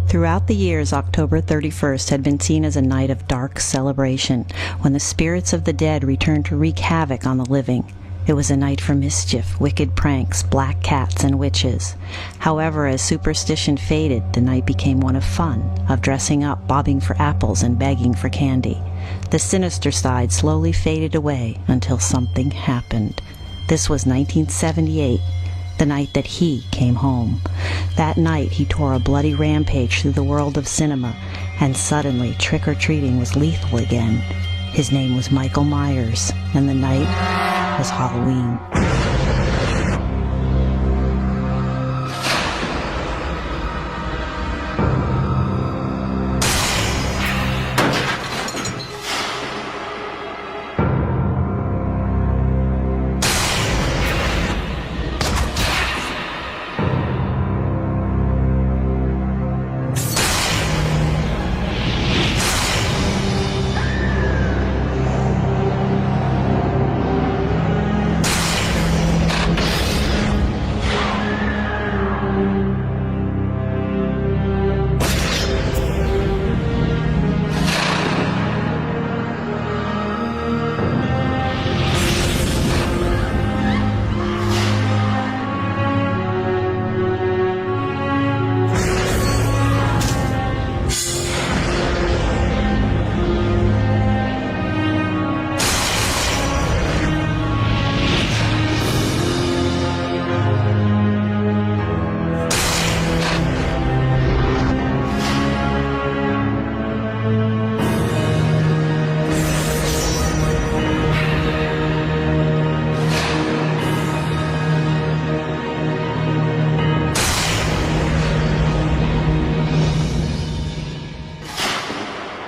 Throughout the years, October 31st had been seen as a night of dark celebration, when the spirits of the dead returned to wreak havoc on the living. It was a night for mischief, wicked pranks, black cats, and witches. However, as superstition faded, the night became one of fun, of dressing up, bobbing for apples, and begging for candy. The sinister side slowly faded away until something happened. This was 1978, the night that he came home. That night, he tore a bloody rampage through the world of cinema, and suddenly trick-or-treating was lethal again. His name was Michael Myers, and the night was Halloween.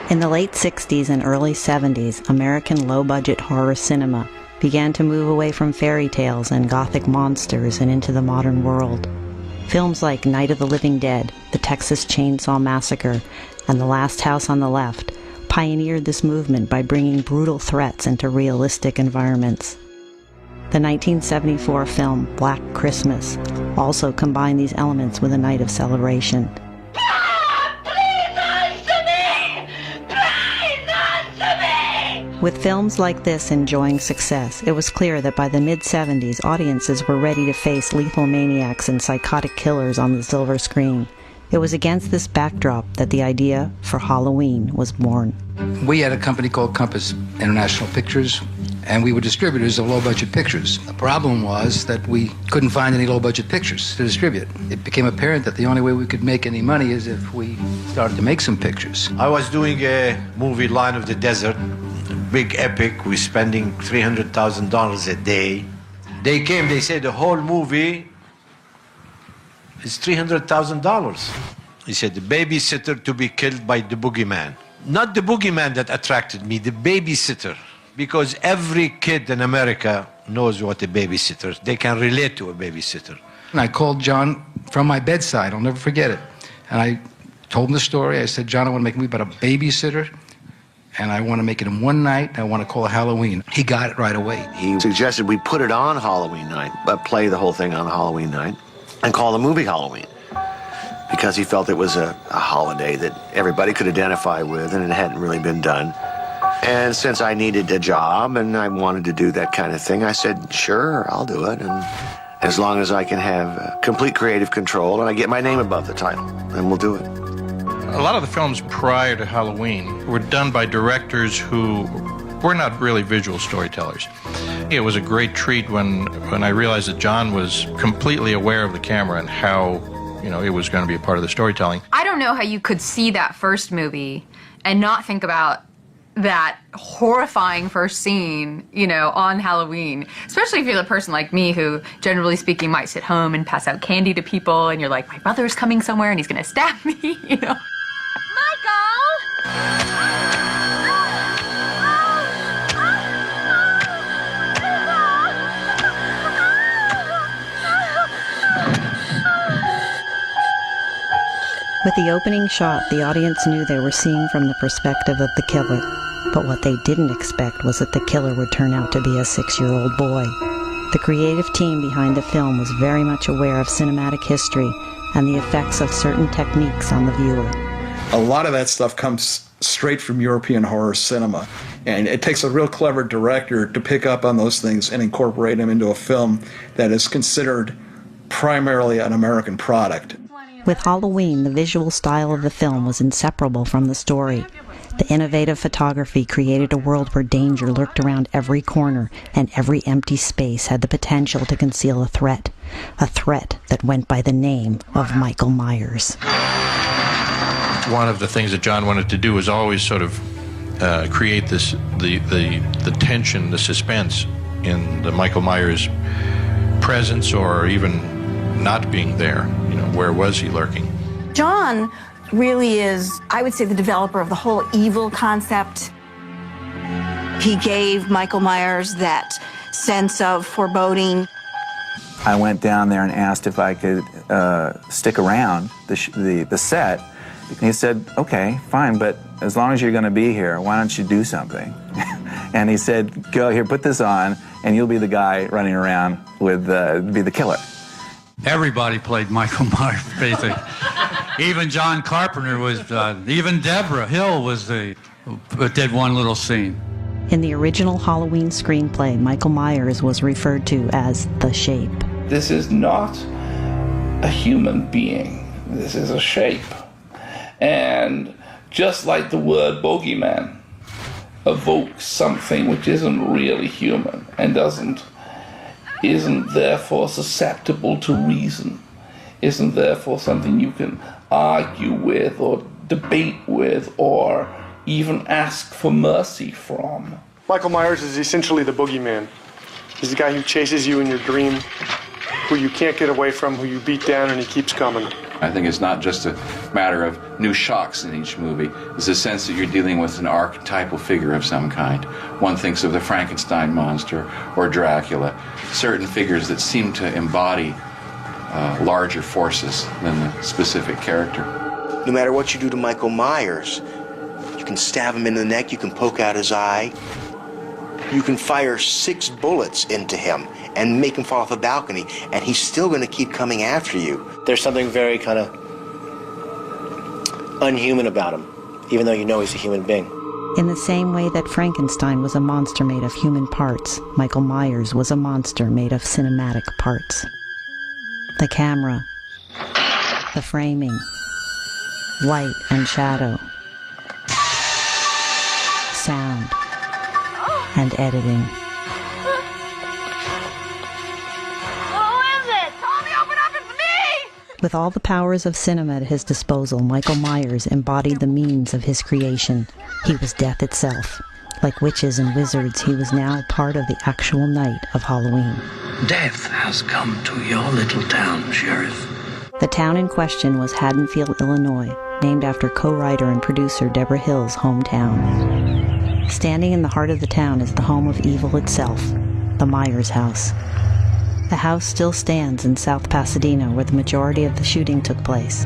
In the late 60s and early 70s, American low-budget horror cinema began to move away from fairy tales and gothic monsters and into the modern world. Films like Night of the Living Dead, The Texas Chainsaw Massacre, and The Last House on the Left pioneered this movement by bringing brutal threats into realistic environments. The 1974 film Black Christmas also combined these elements with a night of celebration. With films like this enjoying success, it was clear that by the mid-70s, audiences were ready to face lethal maniacs and psychotic killers on the silver screen. It was against this backdrop that the idea for Halloween was born. We had a company called Compass International Pictures, and we were distributors of low-budget pictures. The problem was that we couldn't find any low-budget pictures to distribute. It became apparent that the only way we could make any money is if we started to make some pictures. I was doing a movie, Line of the Desert, big epic. We're spending $300,000 a day. They came, they said the whole movie is $300,000. He said the babysitter to be killed by the boogeyman. Not the boogeyman that attracted me, the babysitter. Because every kid in America knows what a babysitter is. They can relate to a babysitter. And I called John from my bedside, I'll never forget it. And I told him the story. I said, John, I want to make a movie about a babysitter, and I want to make it in one night, and I want to call it Halloween. He got it right away. He suggested we put it on Halloween night, but play the whole thing on Halloween night, and call the movie Halloween. Because he felt it was a holiday that everybody could identify with, and it hadn't really been done. And since I needed a job and I wanted to do that kind of thing, I said, sure, I'll do it. And as long as I can have complete creative control and I get my name above the title, then we'll do it. A lot of the films prior to Halloween were done by directors who were not really visual storytellers. It was a great treat when I realized that John was completely aware of the camera and how, it was going to be a part of the storytelling. I don't know how you could see that first movie and not think about that horrifying first scene, on Halloween. Especially if you're the person like me who, generally speaking, might sit home and pass out candy to people, and you're like, my brother's coming somewhere and he's gonna stab me, Michael! With the opening shot, the audience knew they were seeing from the perspective of the killer. But what they didn't expect was that the killer would turn out to be a 6-year-old boy. The creative team behind the film was very much aware of cinematic history and the effects of certain techniques on the viewer. A lot of that stuff comes straight from European horror cinema, and it takes a real clever director to pick up on those things and incorporate them into a film that is considered primarily an American product. With Halloween, the visual style of the film was inseparable from the story. The innovative photography created a world where danger lurked around every corner, and every empty space had the potential to conceal a threat that went by the name of Michael Myers. One of the things that John wanted to do was always sort of create the tension, the suspense in the Michael Myers presence, or even not being there. Where was he lurking? John really is, I would say, the developer of the whole evil concept. He gave Michael Myers that sense of foreboding. I went down there and asked if I could stick around the set. And he said, okay, fine, but as long as you're going to be here, why don't you do something? And he said, go here, put this on, and you'll be the guy running around with, be the killer. Everybody played Michael Myers, basically. Even John Carpenter was, even Deborah Hill did one little scene. In the original Halloween screenplay, Michael Myers was referred to as the Shape. This is not a human being. This is a shape. And just like the word boogeyman evokes something which isn't really human and isn't therefore susceptible to reason, isn't therefore something you can argue with or debate with or even ask for mercy from. Michael Myers is essentially the boogeyman. He's the guy who chases you in your dream, who you can't get away from, who you beat down, and he keeps coming. I think it's not just a matter of new shocks in each movie. It's a sense that you're dealing with an archetypal figure of some kind. One thinks of the Frankenstein monster or Dracula, certain figures that seem to embody larger forces than the specific character. No matter what you do to Michael Myers, you can stab him in the neck, you can poke out his eye, you can fire 6 bullets into him and make him fall off a balcony, and he's still going to keep coming after you. There's something very kind of unhuman about him, even though you know he's a human being. In the same way that Frankenstein was a monster made of human parts, Michael Myers was a monster made of cinematic parts. The camera, the framing, light and shadow, sound, and editing. With all the powers of cinema at his disposal, Michael Myers embodied the means of his creation. He was death itself. Like witches and wizards, he was now part of the actual night of Halloween. Death has come to your little town, Sheriff. The town in question was Haddonfield, Illinois, named after co-writer and producer Deborah Hill's hometown. Standing in the heart of the town is the home of evil itself, the Myers house. The house still stands in South Pasadena, where the majority of the shooting took place.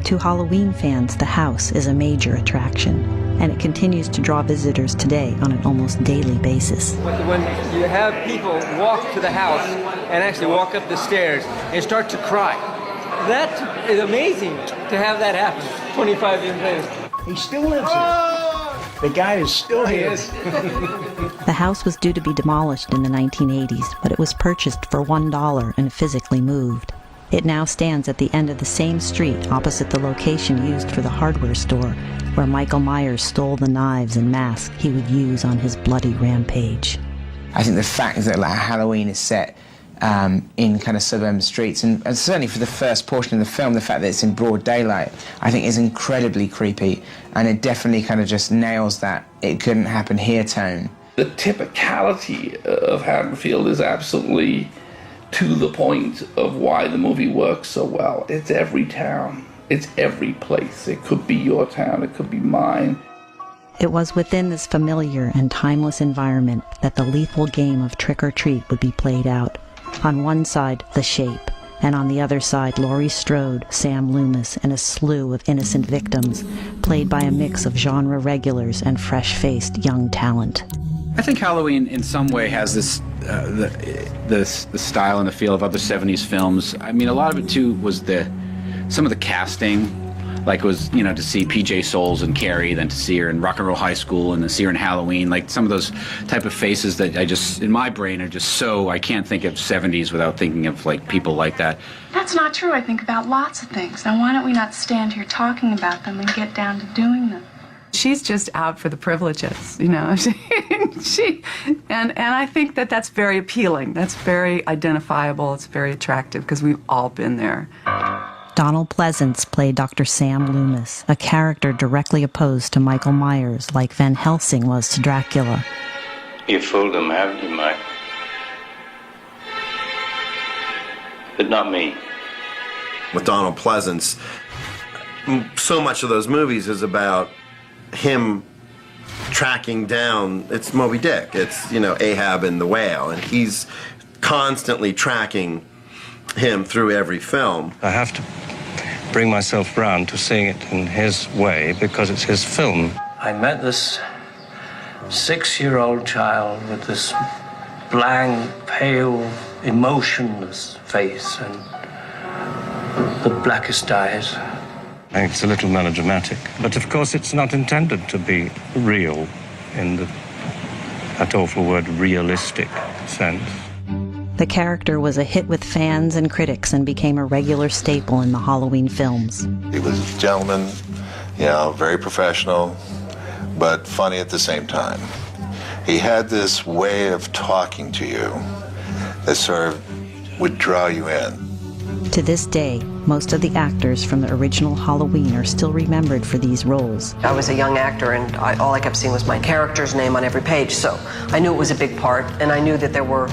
To Halloween fans, the house is a major attraction, and it continues to draw visitors today on an almost daily basis. When you have people walk to the house and actually walk up the stairs and start to cry, that is amazing to have that happen 25 years later. He still lives here. The guy is still here. The house was due to be demolished in the 1980s, but it was purchased for $1 and physically moved. It now stands at the end of the same street opposite the location used for the hardware store, where Michael Myers stole the knives and masks he would use on his bloody rampage. I think the fact is that Halloween is set in kind of suburban streets, and certainly for the first portion of the film, the fact that it's in broad daylight, I think is incredibly creepy, and it definitely kind of just nails that it couldn't happen here tone. The typicality of Haddonfield is absolutely to the point of why the movie works so well. It's every town. It's every place. It could be your town. It could be mine. It was within this familiar and timeless environment that the lethal game of trick-or-treat would be played out. On one side, The Shape, and on the other side, Laurie Strode, Sam Loomis, and a slew of innocent victims, played by a mix of genre regulars and fresh-faced young talent. I think Halloween in some way has this the style and the feel of other 70s films. I mean, a lot of it too was some of the casting. Like it was, you know, to see PJ Souls and Carrie, then to see her in Rock and Roll High School, and to see her in Halloween. Like some of those type of faces that I just, in my brain, are just so, I can't think of 70s without thinking of like people like that. That's not true. I think about lots of things. Now, why don't we not stand here talking about them and get down to doing them? She's just out for the privileges, you know. And I think that that's very appealing. That's very identifiable. It's very attractive because we've all been there. Donald Pleasance played Dr. Sam Loomis, a character directly opposed to Michael Myers, like Van Helsing was to Dracula. You fooled them, haven't you, Mike? But not me. With Donald Pleasance, so much of those movies is about him tracking down, it's Moby Dick, it's, you know, Ahab and the whale, and he's constantly tracking him through every film. I have to bring myself round to seeing it in his way because it's his film. I met this 6-year-old child with this blank, pale, emotionless face and the blackest eyes. It's a little melodramatic, but of course it's not intended to be real in that awful word realistic sense. The character was a hit with fans and critics and became a regular staple in the Halloween films. He was a gentleman, you know, very professional, but funny at the same time. He had this way of talking to you that sort of would draw you in. To this day, most of the actors from the original Halloween are still remembered for these roles. I was a young actor, and all I kept seeing was my character's name on every page, so I knew it was a big part, and I knew that there were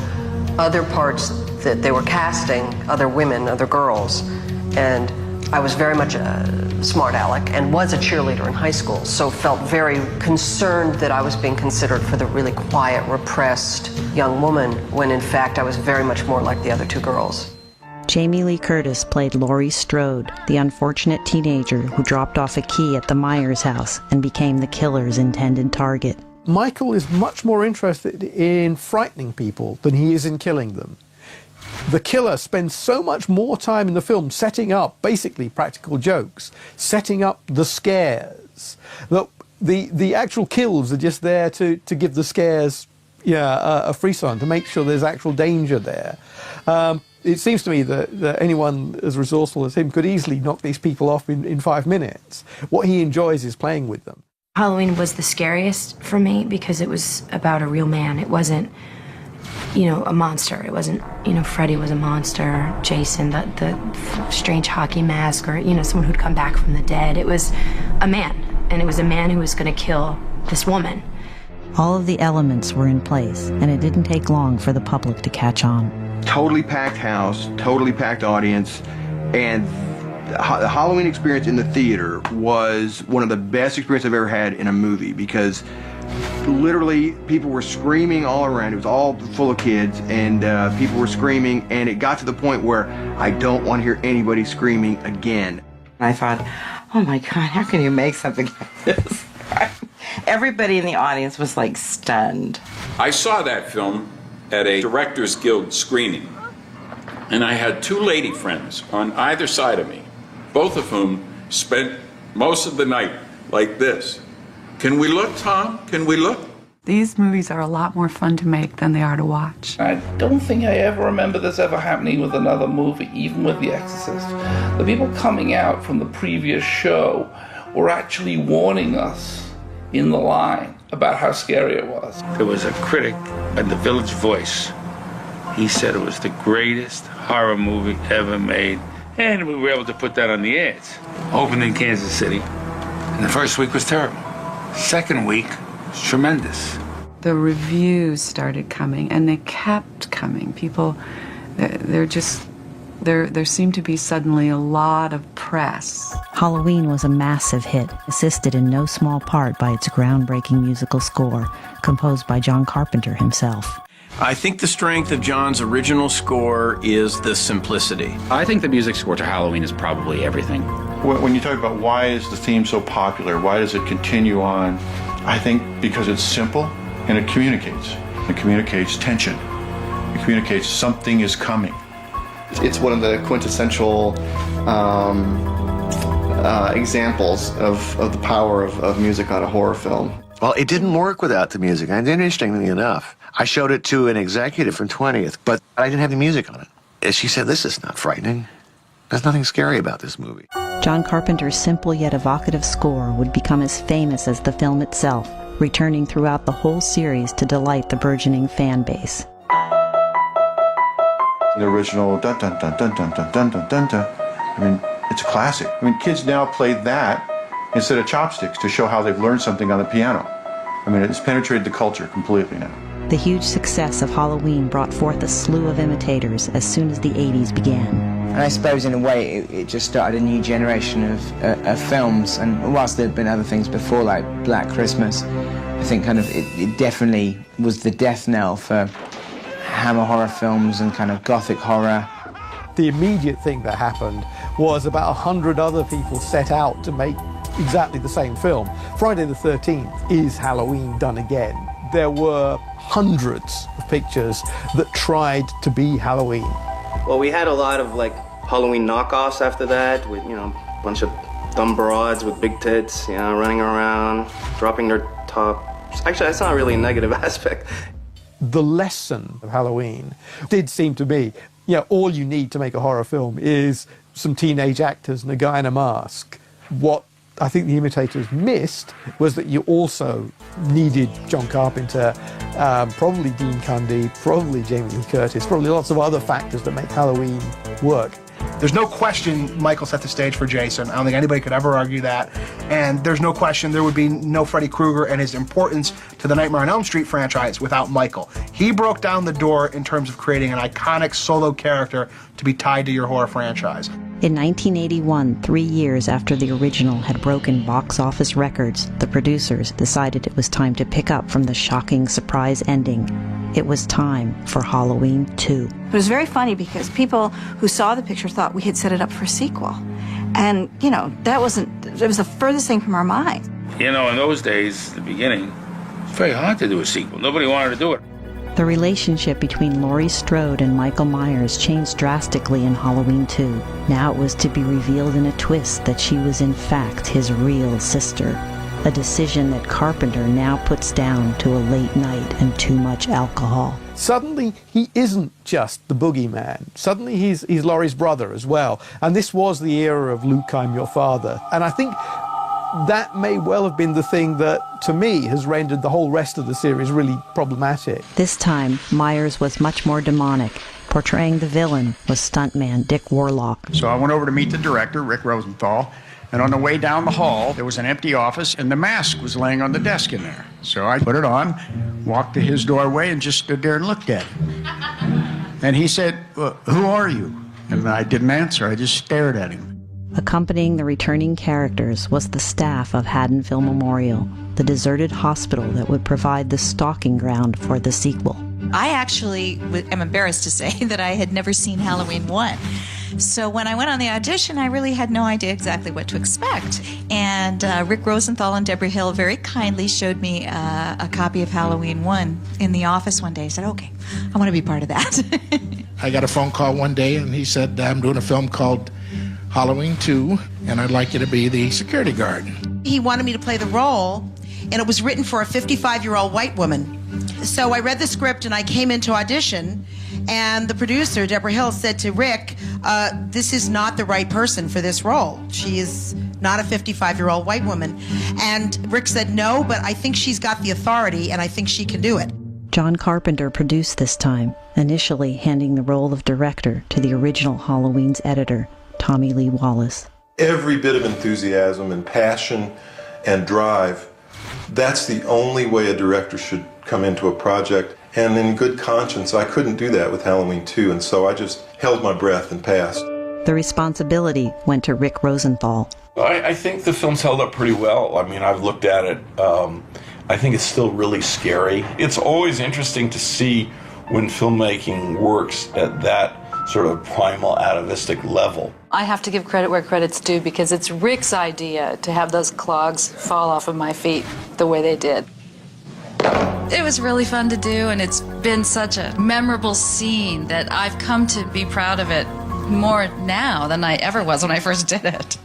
other parts that they were casting, other women, other girls, and I was very much a smart aleck and was a cheerleader in high school, so felt very concerned that I was being considered for the really quiet, repressed young woman, when in fact I was very much more like the other two girls. Jamie Lee Curtis played Laurie Strode, the unfortunate teenager who dropped off a key at the Myers house and became the killer's intended target. Michael is much more interested in frightening people than he is in killing them. The killer spends so much more time in the film setting up basically practical jokes, setting up the scares. The actual kills are just there to give the scares a frisson, to make sure there's actual danger there. It seems to me that anyone as resourceful as him could easily knock these people off in 5 minutes. What he enjoys is playing with them. Halloween was the scariest for me because it was about a real man. It wasn't, a monster. It wasn't, Freddy was a monster, Jason, the strange hockey mask, or, someone who'd come back from the dead. It was a man, and it was a man who was going to kill this woman. All of the elements were in place, and it didn't take long for the public to catch on. Totally packed house, totally packed audience, and the Halloween experience in the theater was one of the best experiences I've ever had in a movie, because literally people were screaming all around. It was all full of kids, and people were screaming, and it got to the point where I don't want to hear anybody screaming again. I thought, oh my God, how can you make something like this? Everybody in the audience was like stunned. I saw that film at a Directors Guild screening, and I had two lady friends on either side of me, both of whom spent most of the night like this. Can we look, Tom? Can we look? These movies are a lot more fun to make than they are to watch. I don't think I ever remember this ever happening with another movie, even with The Exorcist. The people coming out from the previous show were actually warning us in the line about how scary it was. There was a critic at the Village Voice. He said it was the greatest horror movie ever made, and we were able to put that on the ads. Opened in Kansas City, and the first week was terrible. Second week was tremendous. The reviews started coming, and they kept coming. People, there seemed to be suddenly a lot of press. Halloween was a massive hit, assisted in no small part by its groundbreaking musical score, composed by John Carpenter himself. I think the strength of John's original score is the simplicity. I think the music score to Halloween is probably everything. When you talk about why is the theme so popular, why does it continue on, I think because it's simple, And it communicates. It communicates tension. It communicates something is coming. It's one of the quintessential examples of the power of music on a horror film. Well, it didn't work without the music. And interestingly enough, I showed it to an executive from 20th, but I didn't have the music on it. And she said, "This is not frightening. There's nothing scary about this movie." John Carpenter's simple yet evocative score would become as famous as the film itself, returning throughout the whole series to delight the burgeoning fan base. The original dun dun dun dun dun dun dun dun dun dun. I mean, it's a classic. I mean, kids now play that instead of chopsticks to show how they've learned something on the piano. I mean, it's penetrated the culture completely now. The huge success of Halloween brought forth a slew of imitators as soon as the 80s began. And I suppose in a way it just started a new generation of films, and whilst there had been other things before like Black Christmas, I think kind of it definitely was the death knell for Hammer horror films and kind of gothic horror. The immediate thing that happened was about 100 other people set out to make exactly the same film. Friday the 13th is Halloween done again. There were hundreds of pictures that tried to be Halloween. Well, we had a lot of like Halloween knockoffs after that, with a bunch of dumb broads with big tits, running around, dropping their top. Actually, that's not really a negative aspect. The lesson of Halloween did seem to be, all you need to make a horror film is some teenage actors and a guy in a mask. What I think the imitators missed was that you also needed John Carpenter, probably Dean Cundey, probably Jamie Lee Curtis, probably lots of other factors that make Halloween work. There's no question Michael set the stage for Jason. I don't think anybody could ever argue that. And there's no question there would be no Freddy Krueger and his importance to the Nightmare on Elm Street franchise without Michael. He broke down the door in terms of creating an iconic solo character to be tied to your horror franchise. In 1981, 3 years after the original had broken box office records, the producers decided it was time to pick up from the shocking surprise ending. It was time for Halloween 2. It was very funny because people who saw the picture thought we had set it up for a sequel. And, it was the furthest thing from our mind. In those days, the beginning, it's very hard to do a sequel. Nobody wanted to do it. The relationship between Laurie Strode and Michael Myers changed drastically in Halloween 2. Now it was to be revealed in a twist that she was in fact his real sister. A decision that Carpenter now puts down to a late night and too much alcohol. Suddenly, he isn't just the boogeyman. Suddenly, he's Laurie's brother as well. And this was the era of Luke, I'm your father. And I think that may well have been the thing that, to me, has rendered the whole rest of the series really problematic. This time, Myers was much more demonic. Portraying the villain was stuntman Dick Warlock. So I went over to meet the director, Rick Rosenthal, and on the way down the hall, there was an empty office, and the mask was laying on the desk in there. So I put it on, walked to his doorway, and just stood there and looked at him. And he said, "Well, who are you?" And I didn't answer. I just stared at him. Accompanying the returning characters was the staff of Haddonfield Memorial, the deserted hospital that would provide the stalking ground for the sequel. I actually am embarrassed to say that I had never seen Halloween 1. So when I went on the audition, I really had no idea exactly what to expect. And Rick Rosenthal and Deborah Hill very kindly showed me a copy of Halloween 1 in the office one day. I said, okay, I want to be part of that. I got a phone call one day, and he said, I'm doing a film called Halloween 2, and I'd like you to be the security guard. He wanted me to play the role, and it was written for a 55-year-old white woman. So I read the script, and I came into audition, and the producer, Deborah Hill, said to Rick, this is not the right person for this role. She is not a 55-year-old white woman. And Rick said, no, but I think she's got the authority, and I think she can do it. John Carpenter produced this time, initially handing the role of director to the original Halloween's editor, Tommy Lee Wallace. Every bit of enthusiasm and passion and drive, that's the only way a director should come into a project. And in good conscience, I couldn't do that with Halloween 2, and so I just held my breath and passed. The responsibility went to Rick Rosenthal. I think the film's held up pretty well. I mean, I've looked at it. I think it's still really scary. It's always interesting to see when filmmaking works at that sort of primal atavistic level. I have to give credit where credit's due because it's Rick's idea to have those clogs fall off of my feet the way they did. It was really fun to do, and it's been such a memorable scene that I've come to be proud of it more now than I ever was when I first did it.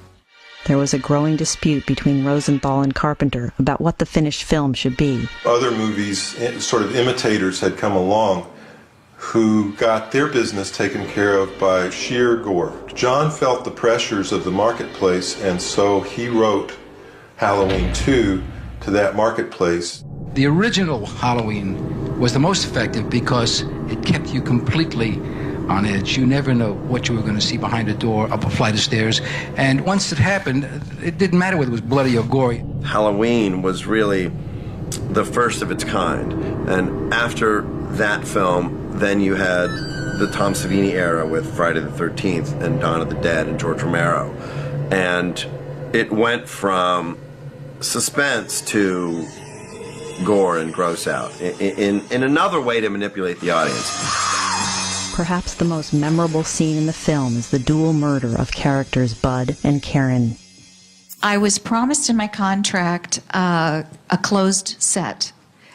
There was a growing dispute between Rosenthal and Carpenter about what the finished film should be. Other movies, sort of imitators, had come along who got their business taken care of by sheer gore. John felt the pressures of the marketplace, and so he wrote Halloween 2 to that marketplace. The original Halloween was the most effective because it kept you completely on edge. You never know what you were going to see behind a door, up a flight of stairs. And once it happened, it didn't matter whether it was bloody or gory. Halloween was really the first of its kind. And after that film, then you had the Tom Savini era with Friday the 13th and Dawn of the Dead and George Romero. And it went from suspense to gore and gross out in another way to manipulate the audience. Perhaps the most memorable scene in the film is the dual murder of characters Bud and Karen. I was promised in my contract a closed set,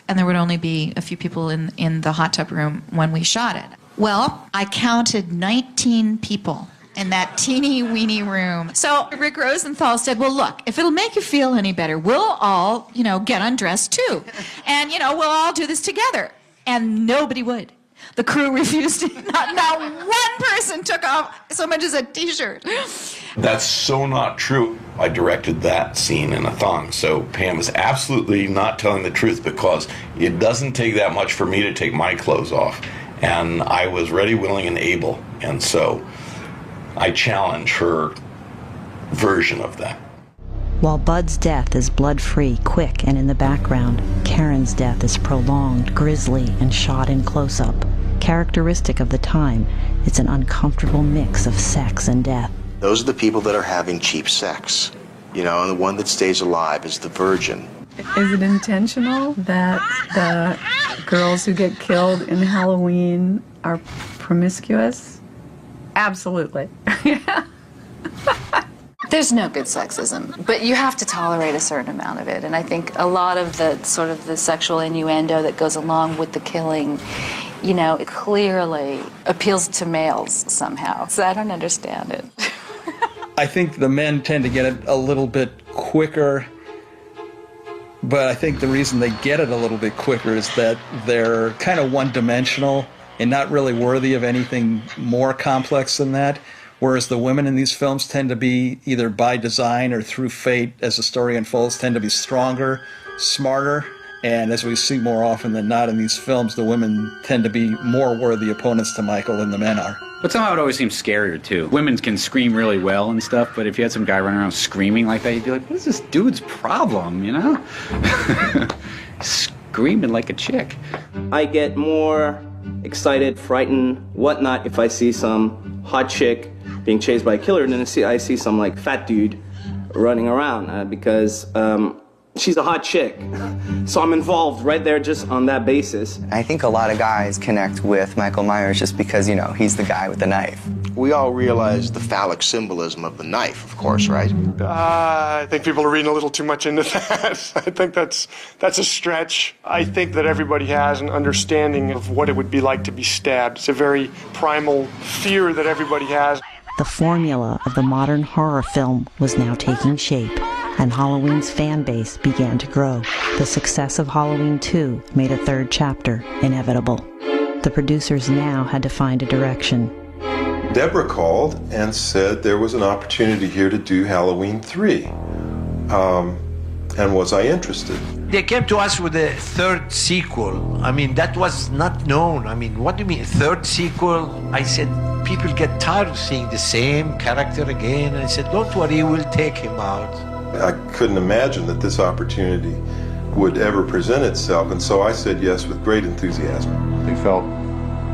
and there would only be a few people in the hot tub room when we shot it. Well, I counted 19 people in that teeny weeny room. So Rick Rosenthal said, well, look, if it'll make you feel any better, we'll all, get undressed too. And, we'll all do this together. And nobody would. The crew refused to. Not one person took off so much as a t-shirt. That's so not true. I directed that scene in a thong, so Pam is absolutely not telling the truth, because it doesn't take that much for me to take my clothes off. And I was ready, willing, and able. And so I challenge her version of that. While Bud's death is blood-free, quick, and in the background, Karen's death is prolonged, grisly, and shot in close-up. Characteristic of the time, it's an uncomfortable mix of sex and death. Those are the people that are having cheap sex. And the one that stays alive is the virgin. Is it intentional that the girls who get killed in Halloween are promiscuous? Absolutely. There's no good sexism, but you have to tolerate a certain amount of it. And I think a lot of the sort of the sexual innuendo that goes along with the killing, it clearly appeals to males somehow. So I don't understand it. I think the men tend to get it a little bit quicker, but I think the reason they get it a little bit quicker is that they're kind of one-dimensional and not really worthy of anything more complex than that. Whereas the women in these films tend to be, either by design or through fate as the story unfolds, tend to be stronger, smarter, and as we see more often than not in these films, the women tend to be more worthy opponents to Michael than the men are. But somehow it always seems scarier, too. Women can scream really well and stuff, but if you had some guy running around screaming like that, you'd be like, what is this dude's problem, Screaming like a chick. I get more excited, frightened, whatnot if I see some hot chick being chased by a killer than I see some fat dude running around because she's a hot chick. So I'm involved right there just on that basis. I think a lot of guys connect with Michael Myers just because, he's the guy with the knife. We all realize the phallic symbolism of the knife, of course, right? I think people are reading a little too much into that. I think that's a stretch. I think that everybody has an understanding of what it would be like to be stabbed. It's a very primal fear that everybody has. The formula of the modern horror film was now taking shape, and Halloween's fan base began to grow. The success of Halloween 2 made a third chapter inevitable. The producers now had to find a direction. Deborah called and said there was an opportunity here to do Halloween 3. And was I interested? They came to us with a third sequel. That was not known. What do you mean, third sequel? I said, people get tired of seeing the same character again. And I said, don't worry, we'll take him out. I couldn't imagine that this opportunity would ever present itself, and so I said yes with great enthusiasm. They felt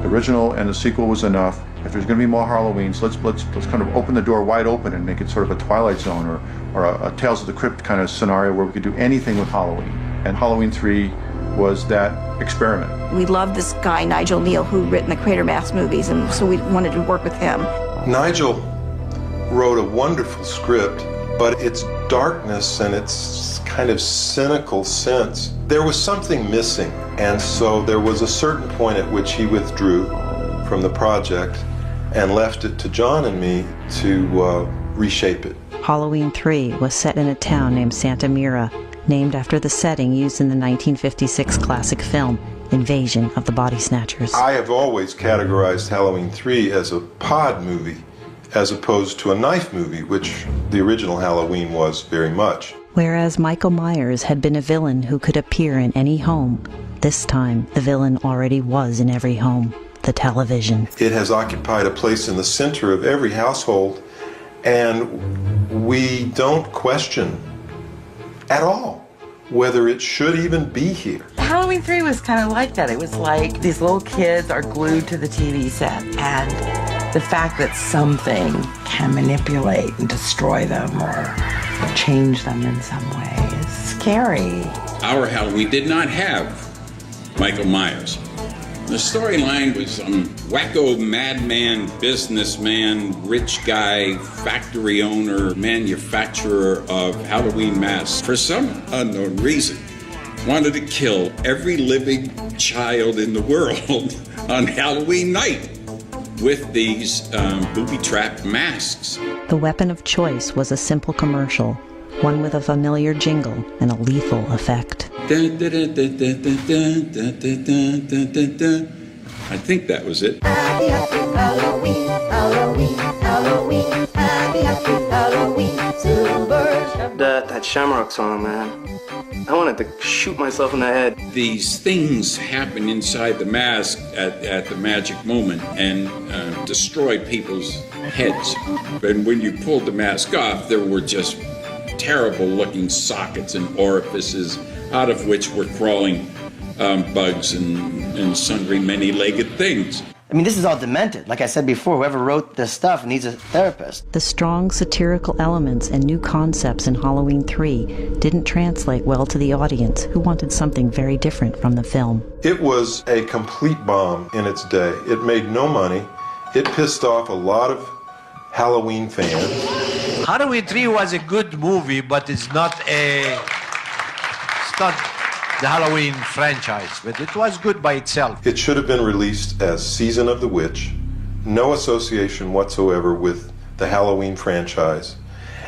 the original and the sequel was enough. If there's going to be more Halloweens, let's kind of open the door wide open and make it sort of a Twilight Zone or a Tales of the Crypt kind of scenario where we could do anything with Halloween. And Halloween 3 was that experiment. We loved this guy, Nigel Neal, who'd written the Quatermass movies, and so we wanted to work with him. Nigel wrote a wonderful script but its darkness and its kind of cynical sense, there was something missing. And so there was a certain point at which he withdrew from the project and left it to John and me to reshape it. Halloween 3 was set in a town named Santa Mira, named after the setting used in the 1956 classic film, Invasion of the Body Snatchers. I have always categorized Halloween 3 as a pod movie, as opposed to a knife movie, which the original Halloween was very much. Whereas Michael Myers had been a villain who could appear in any home, this time the villain already was in every home, the television. It has occupied a place in the center of every household, and we don't question at all whether it should even be here. Halloween 3 was kind of like that. It was like these little kids are glued to the TV set, and the fact that something can manipulate and destroy them or change them in some way is scary. Our Halloween did not have Michael Myers. The storyline was some wacko madman, businessman, rich guy, factory owner, manufacturer of Halloween masks. For some unknown reason, wanted to kill every living child in the world on Halloween night with these booby-trap masks. The weapon of choice was a simple commercial, one with a familiar jingle and a lethal effect. I think that was it. Happy, happy Halloween, Halloween, Halloween, happy, happy Halloween, Silver. That Shamrock song, man. I wanted to shoot myself in the head. These things happen inside the mask at the magic moment and destroy people's heads. And when you pulled the mask off, there were just terrible looking sockets and orifices out of which were crawling bugs and sundry many-legged things. I mean, this is all demented. Like I said before, whoever wrote this stuff needs a therapist. The strong satirical elements and new concepts in Halloween 3 didn't translate well to the audience, who wanted something very different from the film. It was a complete bomb in its day. It made no money. It pissed off a lot of Halloween fans. Halloween 3 was a good movie, but it's not the Halloween franchise, but it was good by itself. It should have been released as Season of the Witch, no association whatsoever with the Halloween franchise,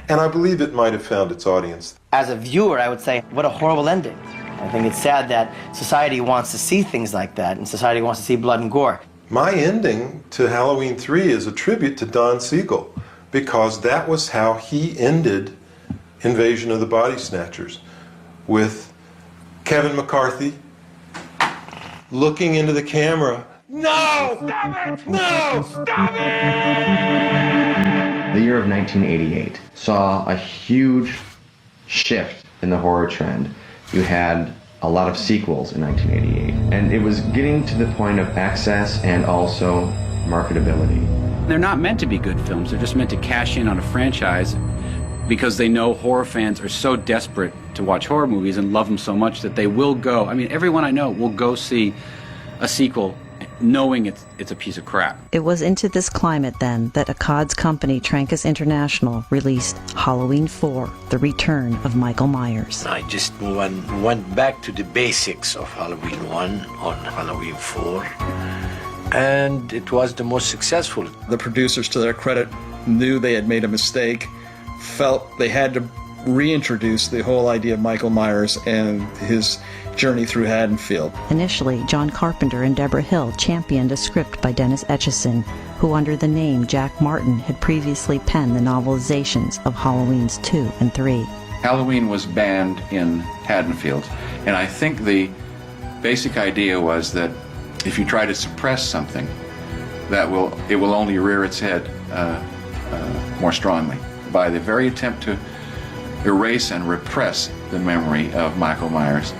and I believe it might have found its audience. As a viewer, I would say, what a horrible ending. I think it's sad that society wants to see things like that, and society wants to see blood and gore. My ending to Halloween 3 is a tribute to Don Siegel, because that was how he ended Invasion of the Body Snatchers, with Kevin McCarthy looking into the camera. No! Stop it! No! Stop it! The year of 1988 saw a huge shift in the horror trend. You had a lot of sequels in 1988, and it was getting to the point of access and also marketability. They're not meant to be good films. They're just meant to cash in on a franchise because they know horror fans are so desperate to watch horror movies and love them so much that they will go. I mean, everyone I know will go see a sequel knowing it's a piece of crap. It was into this climate then that Akkad's company, Trancas International, released Halloween 4, The Return of Michael Myers. I just went back to the basics of Halloween 1 on Halloween 4, and it was the most successful. The producers, to their credit, knew they had made a mistake, felt they had to reintroduce the whole idea of Michael Myers and his journey through Haddonfield. Initially, John Carpenter and Deborah Hill championed a script by Dennis Etchison, who under the name Jack Martin had previously penned the novelizations of Halloweens 2 and 3. Halloween was banned in Haddonfield, and I think the basic idea was that if you try to suppress something, it will only rear its head more strongly. By the very attempt to erase and repress the memory of Michael Myers,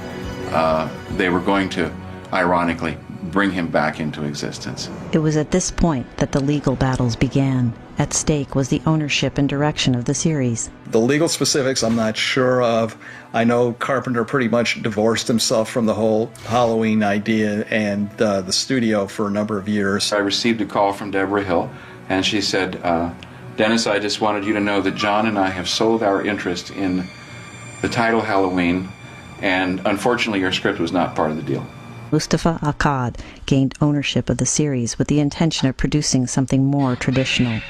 they were going to, ironically, bring him back into existence. It was at this point that the legal battles began. At stake was the ownership and direction of the series. The legal specifics I'm not sure of. I know Carpenter pretty much divorced himself from the whole Halloween idea and the studio for a number of years. I received a call from Deborah Hill, and she said, Dennis, I just wanted you to know that John and I have sold our interest in the title Halloween, and unfortunately your script was not part of the deal. Mustafa Akkad gained ownership of the series with the intention of producing something more traditional.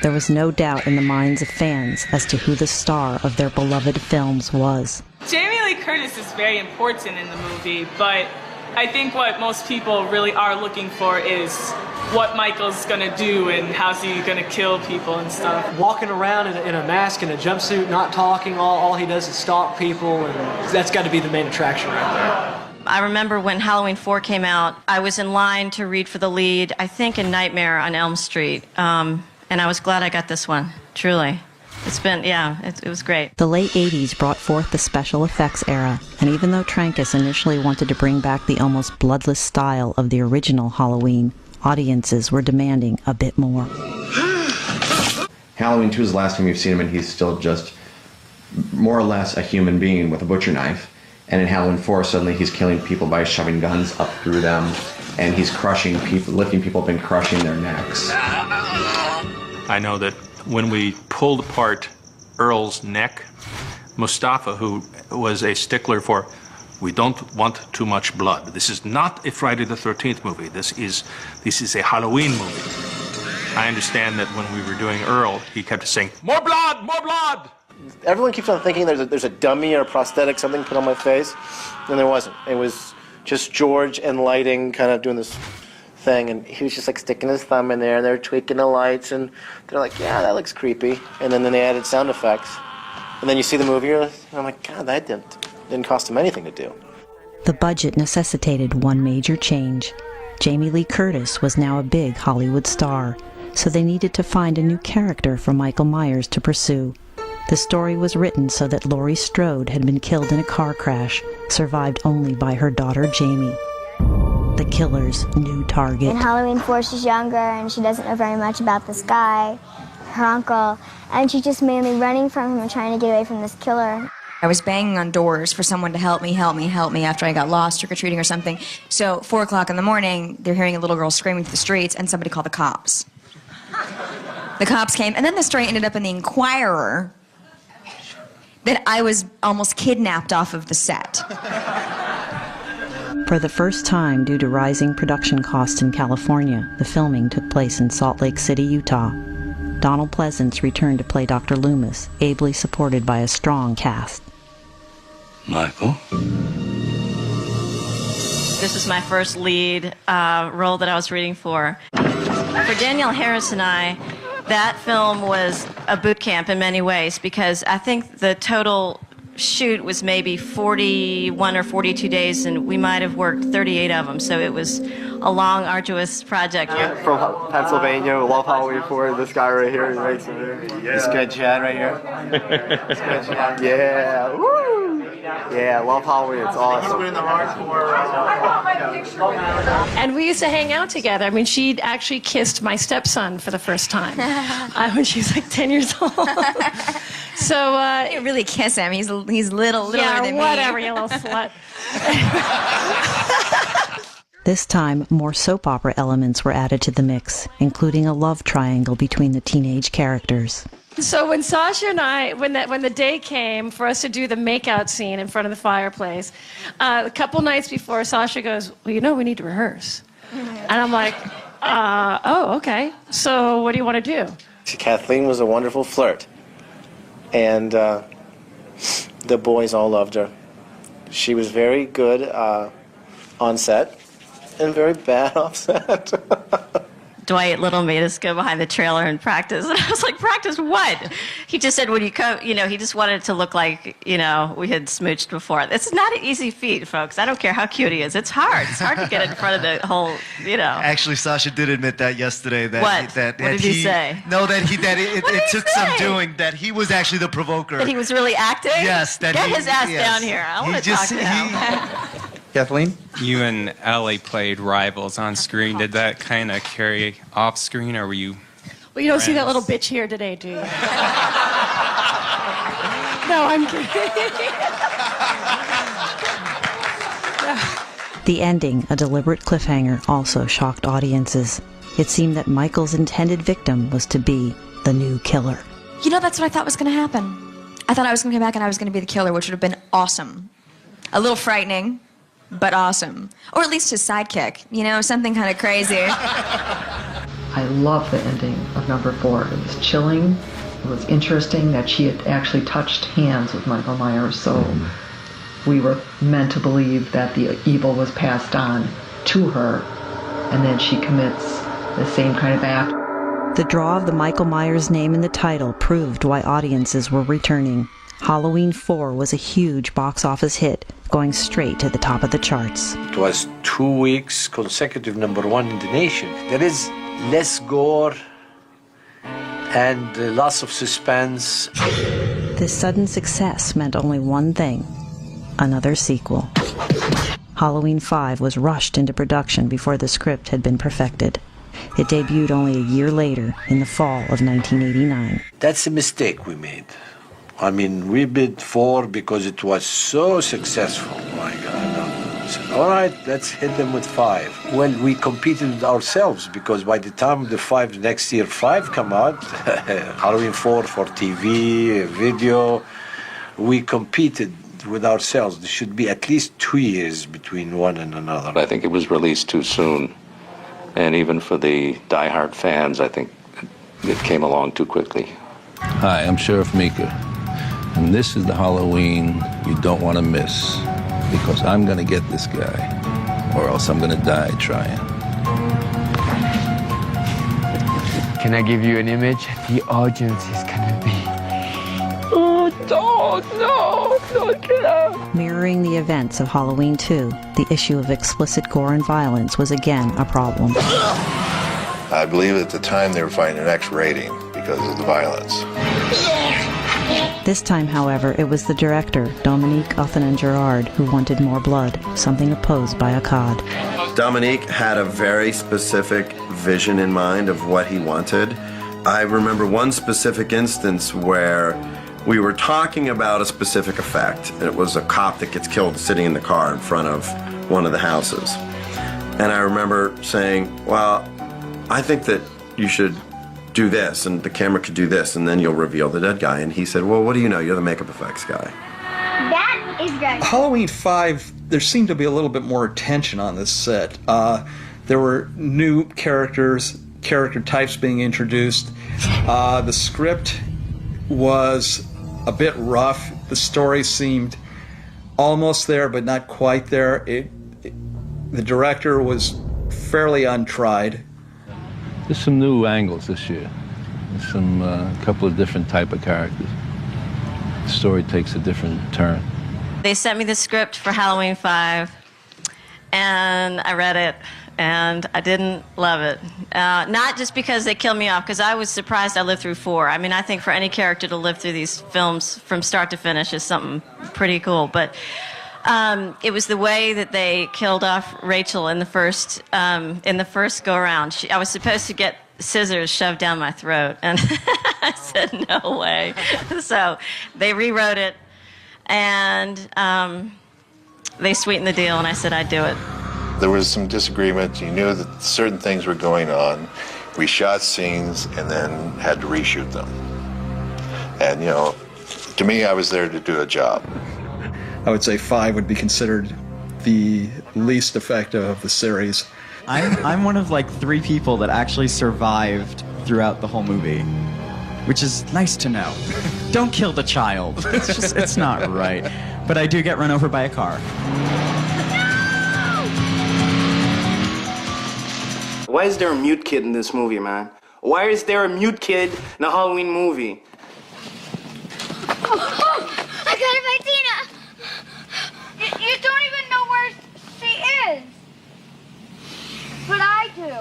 There was no doubt in the minds of fans as to who the star of their beloved films was. Jamie Lee Curtis is very important in the movie, but I think what most people really are looking for is what Michael's gonna do and how's he gonna kill people and stuff. Walking around in a mask and a jumpsuit, not talking, all he does is stalk people, and that's got to be the main attraction right there. I remember when Halloween 4 came out, I was in line to read for the lead, I think in Nightmare on Elm Street, and I was glad I got this one, truly. It's been, it was great. The late 80s brought forth the special effects era, and even though Trankis initially wanted to bring back the almost bloodless style of the original Halloween, audiences were demanding a bit more. Halloween 2 is the last time you've seen him, and he's still just more or less a human being with a butcher knife. And in Halloween 4, suddenly he's killing people by shoving guns up through them, and he's crushing people, lifting people up and crushing their necks. I know that when we pulled apart Earl's neck, Mustafa, who was a stickler for, we don't want too much blood. This is not a Friday the 13th movie. This is a Halloween movie. I understand that when we were doing Earl, he kept saying, more blood, more blood! Everyone keeps on thinking there's a dummy or a prosthetic, something put on my face, and there wasn't. It was just George and lighting kind of doing this thing, and he was just like sticking his thumb in there, and they're tweaking the lights, and they're like, yeah, that looks creepy. And then they added sound effects. And then you see the movie, and I'm like, God, that didn't cost him anything to do. The budget necessitated one major change. Jamie Lee Curtis was now a big Hollywood star, so they needed to find a new character for Michael Myers to pursue. The story was written so that Laurie Strode had been killed in a car crash, survived only by her daughter Jamie. The killer's new target. In Halloween 4, she's younger and she doesn't know very much about this guy, her uncle, and she's just mainly running from him and trying to get away from this killer. I was banging on doors for someone to help me after I got lost trick-or-treating or something. So 4 o'clock in the morning, they're hearing a little girl screaming through the streets, and somebody called the cops. The cops came, and then the story ended up in the Inquirer that I was almost kidnapped off of the set. For the first time, due to rising production costs in California, the filming took place in Salt Lake City, Utah. Donald Pleasance returned to play Dr. Loomis, ably supported by a strong cast. Michael? This was my first lead role that I was reading for. For Danielle Harris and I, that film was a boot camp in many ways because I think the total shoot was maybe 41 or 42 days, and we might have worked 38 of them, so it was a long, arduous project. From Pennsylvania, love Halloween 4, this guy right here, he makes it here. This guy Chad right here. This guy Chad. Yeah, woo! Yeah, love Halloween, it's awesome. And we used to hang out together. I mean, she'd actually kissed my stepson for the first time when she was like 10 years old. So you really kiss him. He's littler than me. Yeah, whatever, you little slut. This time, more soap opera elements were added to the mix, including a love triangle between the teenage characters. So when Sasha and I, when the day came for us to do the makeout scene in front of the fireplace, a couple nights before, Sasha goes, well, we need to rehearse. And I'm like, oh, okay. So what do you want to do? Kathleen was a wonderful flirt. And the boys all loved her. She was very good on set and very bad off set. Dwight Little made us go behind the trailer and practice. And I was like, practice what? He just said when you come, he just wanted it to look like, we had smooched before. It's not an easy feat, folks. I don't care how cute he is. It's hard. It's hard to get in front of the whole, Actually, Sasha did admit that yesterday. What did he say? No, it took some doing, that he was actually the provoker. That he was really acting? Yes. Get his ass down here. I want to talk to him. Kathleen? You and Ellie played rivals on screen. Did that kind of carry off screen, or were you... Well, you don't see that little bitch here today, do you? No, I'm kidding. The ending, a deliberate cliffhanger, also shocked audiences. It seemed that Michael's intended victim was to be the new killer. You know, that's what I thought was going to happen. I thought I was going to come back and I was going to be the killer, which would have been awesome. A little frightening, but awesome. Or at least his sidekick, you know, something kind of crazy. I love the ending of number 4. It was chilling. It was interesting that she had actually touched hands with Michael Myers, so we were meant to believe that the evil was passed on to her, and then she commits the same kind of act. The draw of the Michael Myers name in the title proved why audiences were returning. Halloween 4 was a huge box office hit, going straight to the top of the charts. It was 2 weeks consecutive #1 in the nation. There is less gore and lots of suspense. This sudden success meant only one thing: another sequel. Halloween 5 was rushed into production before the script had been perfected. It debuted only a year later, in the fall of 1989. That's a mistake we made. I mean, we bid 4 because it was so successful. My God. I said, all right, let's hit them with 5. Well, we competed with ourselves because by the time the 5 next year 5 come out, Halloween 4 for TV, video, we competed with ourselves. There should be at least 2 years between one and another. I think it was released too soon. And even for the diehard fans, I think it came along too quickly. Hi, I'm Sheriff Meeker, and this is the Halloween you don't want to miss, because I'm going to get this guy, or else I'm going to die trying. Can I give you an image? The audience is going to be... Oh, don't get out. Mirroring the events of Halloween 2, the issue of explicit gore and violence was again a problem. I believe at the time they were finding an X rating because of the violence. This time, however, it was the director, Dominique Othenin-Girard, who wanted more blood, something opposed by Akkad. Dominique had a very specific vision in mind of what he wanted. I remember one specific instance where we were talking about a specific effect. It was a cop that gets killed sitting in the car in front of one of the houses. And I remember saying, well, I think that you should do this, and the camera could do this, and then you'll reveal the dead guy. And he said, well, what do you know? You're the makeup effects guy. That is good. Halloween 5, there seemed to be a little bit more attention on this set. There were new character types being introduced. The script was a bit rough. The story seemed almost there, but not quite there. The director was fairly untried. There's some new angles this year. There's some couple of different type of characters. The story takes a different turn. They sent me the script for Halloween 5, and I read it, and I didn't love it. Not just because they killed me off, because I was surprised I lived through 4. I mean, I think for any character to live through these films from start to finish is something pretty cool. But it was the way that they killed off Rachel in the first go-around. I was supposed to get scissors shoved down my throat, and I said, no way. So they rewrote it, and they sweetened the deal, and I said I'd do it. There was some disagreement. You knew that certain things were going on. We shot scenes and then had to reshoot them. And, you know, to me, I was there to do a job. I would say 5 would be considered the least effective of the series. I'm one of like 3 people that actually survived throughout the whole movie, which is nice to know. Don't kill the child. It's not right. But I do get run over by a car. Why is there a mute kid in this movie, man? Why is there a mute kid in a Halloween movie? I gotta find Tina! You don't even know where she is! But I do.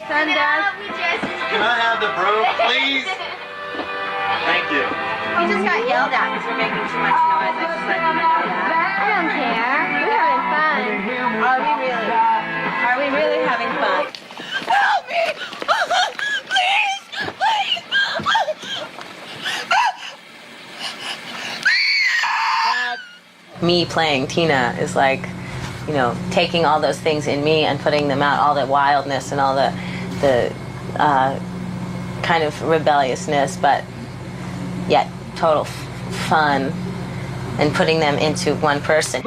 Send us. Can I have the broom, please? Thank you. We just got yelled at because we're making too much noise. I just let you know that. I don't care. We're having fun. Are we really? Are we really having fun? Help me! Please! Please! Me playing Tina is like, you know, taking all those things in me and putting them out, all the wildness and all the kind of rebelliousness, but yet total fun, and putting them into one person.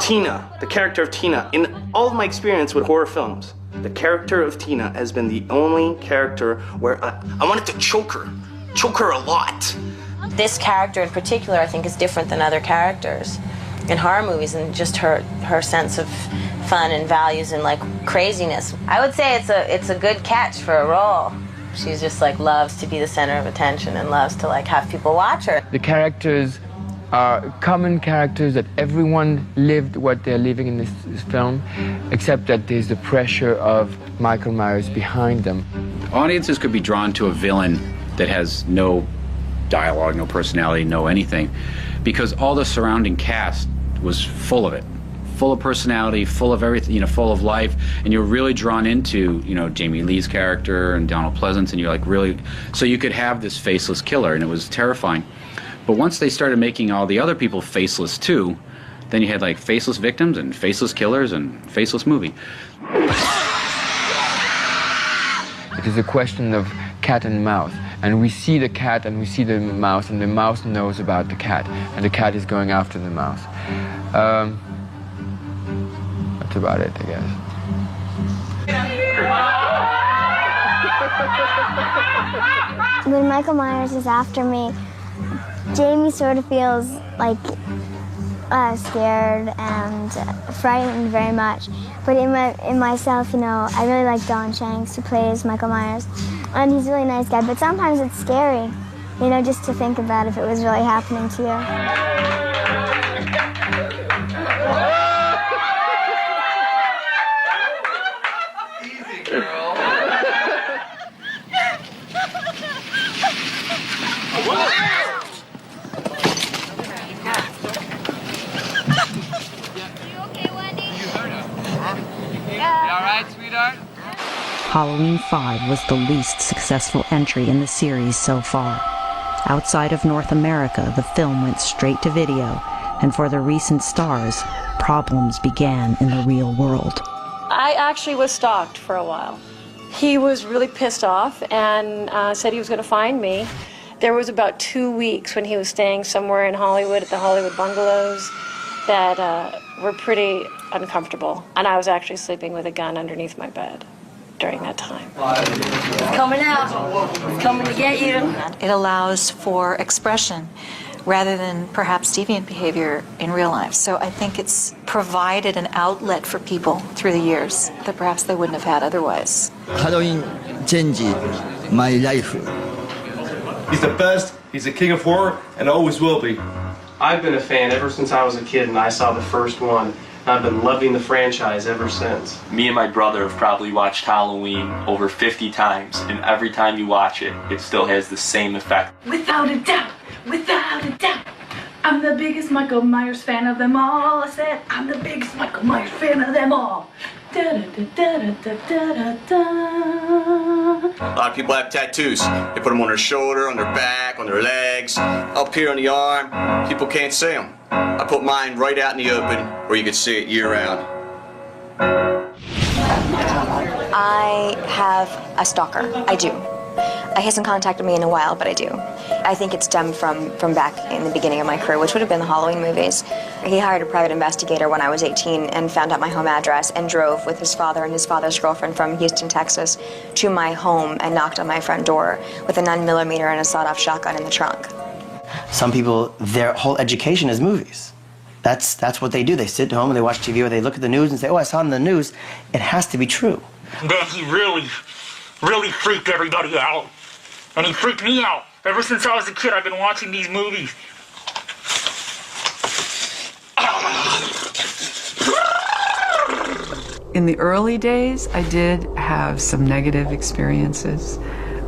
Tina, the character of Tina, in all of my experience with horror films, the character of Tina has been the only character where I wanted to choke her a lot. This character in particular, I think, is different than other characters in horror movies, and just her sense of fun and values and like craziness. I would say it's a good catch for a role. She's just like loves to be the center of attention and loves to like have people watch her. The characters are common characters that everyone lived what they're living in this film, except that there's the pressure of Michael Myers behind them. Audiences could be drawn to a villain that has no dialogue, no personality, no anything, because all the surrounding cast was full of it. Full of personality, full of everything, full of life, and you're really drawn into, Jamie Lee's character and Donald Pleasance, and you're like really, so you could have this faceless killer, and it was terrifying. But once they started making all the other people faceless too, then you had like faceless victims and faceless killers and faceless movie. It is a question of cat and mouse, and we see the cat and we see the mouse, and the mouse knows about the cat, and the cat is going after the mouse. That's about it, I guess. When Michael Myers is after me, Jamie sort of feels like scared and frightened very much. But in myself, I really like Don Shanks, who plays Michael Myers, and he's a really nice guy. But sometimes it's scary, just to think about if it was really happening to you. Halloween 5 was the least successful entry in the series so far. Outside of North America, the film went straight to video, and for the recent stars, problems began in the real world. I actually was stalked for a while. He was really pissed off and said he was going to find me. There was about 2 weeks when he was staying somewhere in Hollywood at the Hollywood bungalows that were pretty uncomfortable. And I was actually sleeping with a gun underneath my bed during that time. It's coming out. It's coming to get you. It allows for expression rather than perhaps deviant behavior in real life. So I think it's provided an outlet for people through the years that perhaps they wouldn't have had otherwise. Halloween changed my life. He's the best, he's the king of horror, and always will be. I've been a fan ever since I was a kid and I saw the first one. I've been loving the franchise ever since. Me and my brother have probably watched Halloween over 50 times, and every time you watch it, it still has the same effect. Without a doubt, I'm the biggest Michael Myers fan of them all. I said, I'm the biggest Michael Myers fan of them all. A lot of people have tattoos. They put them on their shoulder, on their back, on their legs, up here on the arm. People can't see them. I put mine right out in the open where you can see it year-round. I have a stalker. I do. He hasn't contacted me in a while, but I do. I think it stemmed from back in the beginning of my career, which would have been the Halloween movies. He hired a private investigator when I was 18 and found out my home address and drove with his father and his father's girlfriend from Houston, Texas, to my home and knocked on my front door with a 9mm and a sawed-off shotgun in the trunk. Some people, their whole education is movies. That's what they do. They sit at home and they watch TV or they look at the news and say, oh, I saw it in the news. It has to be true. Then he really freaked everybody out. And he freaked me out. Ever since I was a kid, I've been watching these movies. In the early days, I did have some negative experiences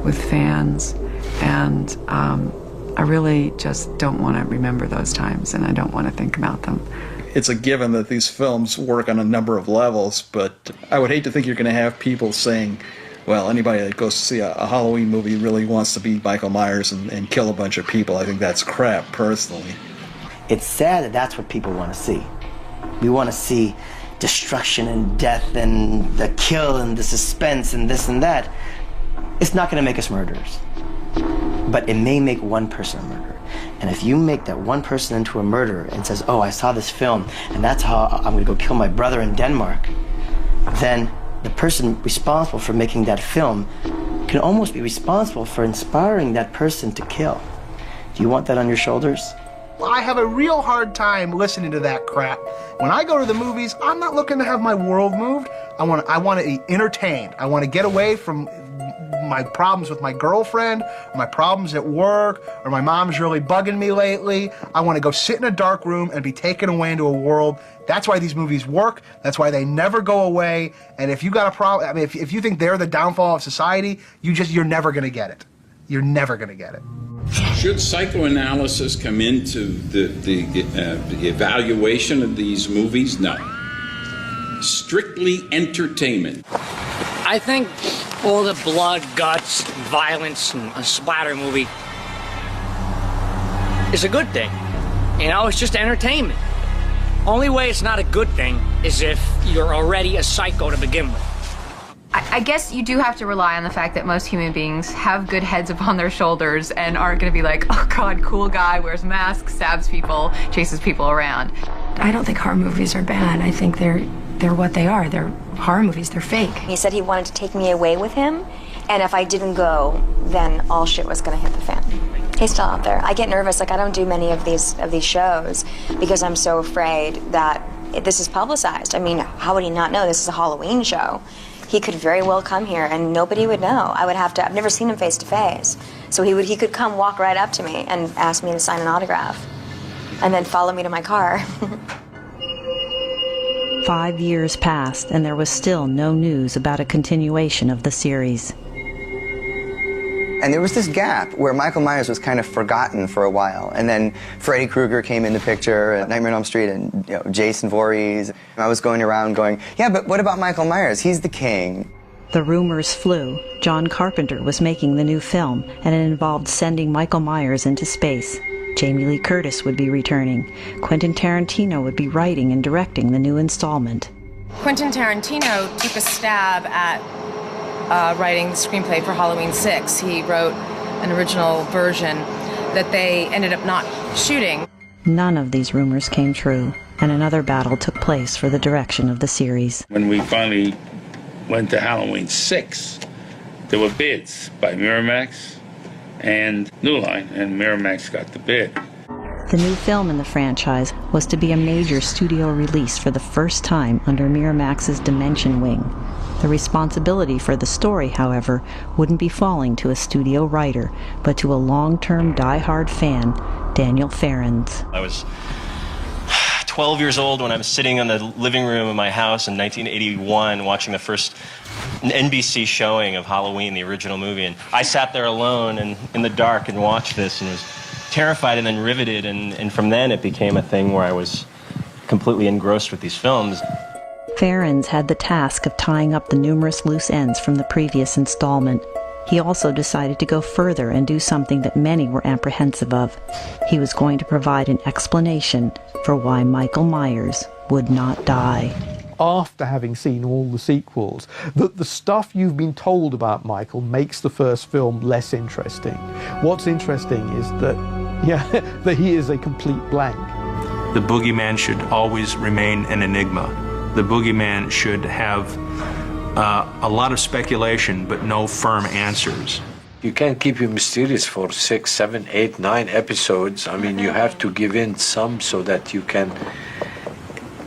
with fans, and I really just don't want to remember those times, and I don't want to think about them. It's a given that these films work on a number of levels, but I would hate to think you're going to have people saying, well, anybody that goes to see a Halloween movie really wants to be Michael Myers and kill a bunch of people. I think that's crap, personally. It's sad that that's what people want to see. We want to see destruction and death and the kill and the suspense and this and that, it's not going to make us murderers. But it may make one person a murderer. And if you make that one person into a murderer and says, oh, I saw this film and that's how I'm going to go kill my brother in Denmark, then the person responsible for making that film can almost be responsible for inspiring that person to kill. Do you want that on your shoulders? I have a real hard time listening to that crap. When I go to the movies, I'm not looking to have my world moved. I want to be entertained. I want to get away from my problems with my girlfriend, or my problems at work, or my mom's really bugging me lately. I want to go sit in a dark room and be taken away into a world. That's why these movies work. That's why they never go away. And if you got a problem, I mean, if you think they're the downfall of society, you're never going to get it. You're never going to get it. Should psychoanalysis come into the evaluation of these movies? No. Strictly entertainment. I think all the blood, guts, violence, and a splatter movie is a good thing. You know, it's just entertainment. Only way it's not a good thing is if you're already a psycho to begin with. I guess you do have to rely on the fact that most human beings have good heads upon their shoulders and aren't going to be like, oh God, cool guy, wears masks, stabs people, chases people around. I don't think horror movies are bad. I think they're what they are. They're horror movies. They're fake. He said he wanted to take me away with him, and if I didn't go, then all shit was going to hit the fan. He's still out there. I get nervous. Like, I don't do many of these shows because I'm so afraid that this is publicized. I mean, how would he not know this is a Halloween show? He could very well come here and nobody would know. I've never seen him face to face. So he could come walk right up to me and ask me to sign an autograph and then follow me to my car. 5 years passed and there was still no news about a continuation of the series. And there was this gap where Michael Myers was kind of forgotten for a while. And then Freddy Krueger came in the picture, Nightmare on Elm Street, and Jason Voorhees. And I was going around going, yeah, but what about Michael Myers? He's the king. The rumors flew. John Carpenter was making the new film, and it involved sending Michael Myers into space. Jamie Lee Curtis would be returning. Quentin Tarantino would be writing and directing the new installment. Quentin Tarantino took a stab at writing the screenplay for Halloween 6. He wrote an original version that they ended up not shooting. None of these rumors came true, and another battle took place for the direction of the series. When we finally went to Halloween 6, there were bids by Miramax and New Line, and Miramax got the bid. The new film in the franchise was to be a major studio release for the first time under Miramax's Dimension wing. The responsibility for the story, however, wouldn't be falling to a studio writer, but to a long-term die-hard fan, Daniel Farrens. I was 12 years old when I was sitting in the living room of my house in 1981 watching the first NBC showing of Halloween, the original movie, and I sat there alone and in the dark and watched this and was terrified and then riveted, and from then it became a thing where I was completely engrossed with these films. Farrens had the task of tying up the numerous loose ends from the previous installment. He also decided to go further and do something that many were apprehensive of. He was going to provide an explanation for why Michael Myers would not die. After having seen all the sequels, that the stuff you've been told about Michael makes the first film less interesting. What's interesting is that, that he is a complete blank. The boogeyman should always remain an enigma. The boogeyman should have a lot of speculation, but no firm answers. You can't keep it mysterious for 6, 7, 8, 9 episodes. I mean, you have to give in some so that you can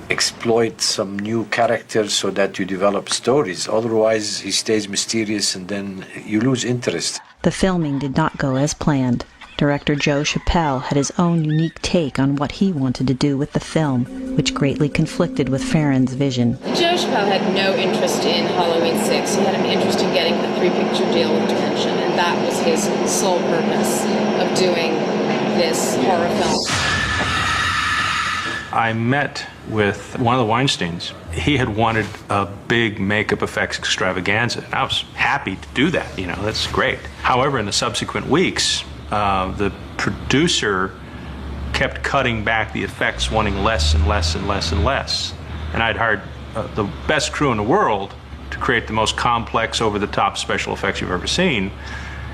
exploit some new characters so that you develop stories. Otherwise, he stays mysterious and then you lose interest. The filming did not go as planned. Director Joe Chappelle had his own unique take on what he wanted to do with the film, which greatly conflicted with Farrens' vision. Joe Chappelle had no interest in Halloween 6. He had an interest in getting the 3-picture deal with Dimension, and that was his sole purpose of doing this horror film. I met with one of the Weinsteins. He had wanted a big makeup effects extravaganza. I was happy to do that, that's great. However, in the subsequent weeks, the producer kept cutting back the effects, wanting less and less and less and less. And I'd the best crew in the world to create the most complex, over-the-top special effects you've ever seen.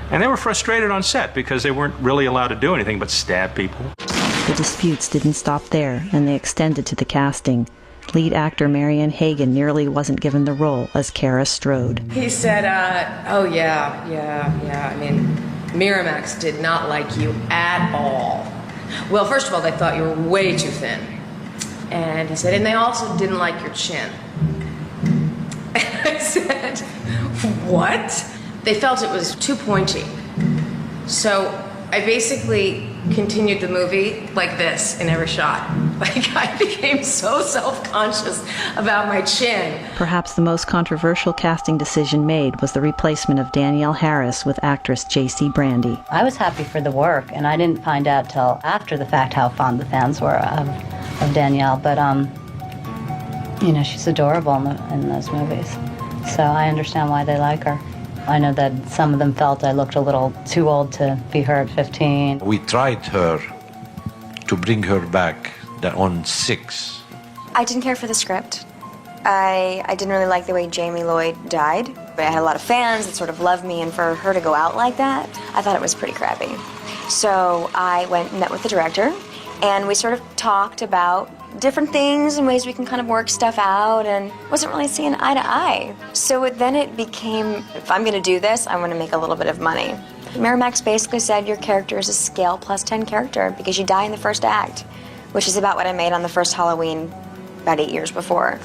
And they were frustrated on set because they weren't really allowed to do anything but stab people. The disputes didn't stop there, and they extended to the casting. Lead actor Marianne Hagan nearly wasn't given the role as Kara Strode. He said, oh yeah, I mean, Miramax did not like you at all. Well, first of all, they thought you were way too thin. And he said, and they also didn't like your chin. I said, what? They felt it was too pointy. So I basically continued the movie like this in every shot. Like, I became so self-conscious about my chin. Perhaps the most controversial casting decision made was the replacement of Danielle Harris with actress J.C. Brandy. I was happy for the work, and I didn't find out till after the fact how fond the fans were of Danielle, but you know, she's adorable in those movies. So I understand why they like her. I know that some of them felt I looked a little too old to be her at 15. We tried her to bring her back on 6. I didn't care for the script. I didn't really like the way Jamie Lloyd died. But I had a lot of fans that sort of loved me, and for her to go out like that, I thought it was pretty crappy. So I went and met with the director, and we sort of talked about different things and ways we can kind of work stuff out, and wasn't really seeing eye to eye. So then it became, if I'm gonna do this, I wanna make a little bit of money. Miramax basically said your character is a scale plus 10 character because you die in the first act, which is about what I made on the first Halloween about 8 years before.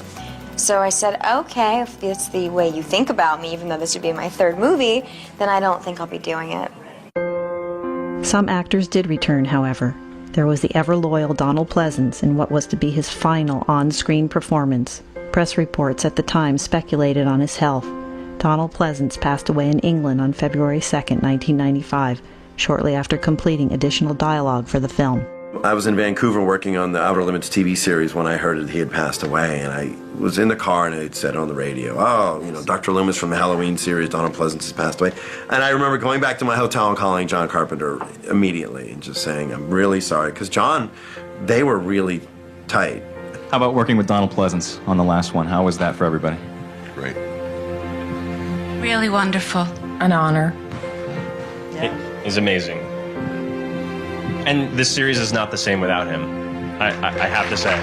So I said, okay, if that's the way you think about me, even though this would be my 3rd movie, then I don't think I'll be doing it. Some actors did return, however. There was the ever-loyal Donald Pleasance in what was to be his final on-screen performance. Press reports at the time speculated on his health. Donald Pleasance passed away in England on February 2, 1995, shortly after completing additional dialogue for the film. I was in Vancouver working on the Outer Limits TV series when I heard that he had passed away, and I was in the car and it said on the radio, oh, you know, Dr. Loomis from the Halloween series, Donald Pleasance has passed away. And I remember going back to my hotel and calling John Carpenter immediately and just saying, I'm really sorry, because John, they were really tight. How about working with Donald Pleasance on the last one? How was that for everybody? Great. Really wonderful. An honor. He's amazing. And this series is not the same without him, I have to say.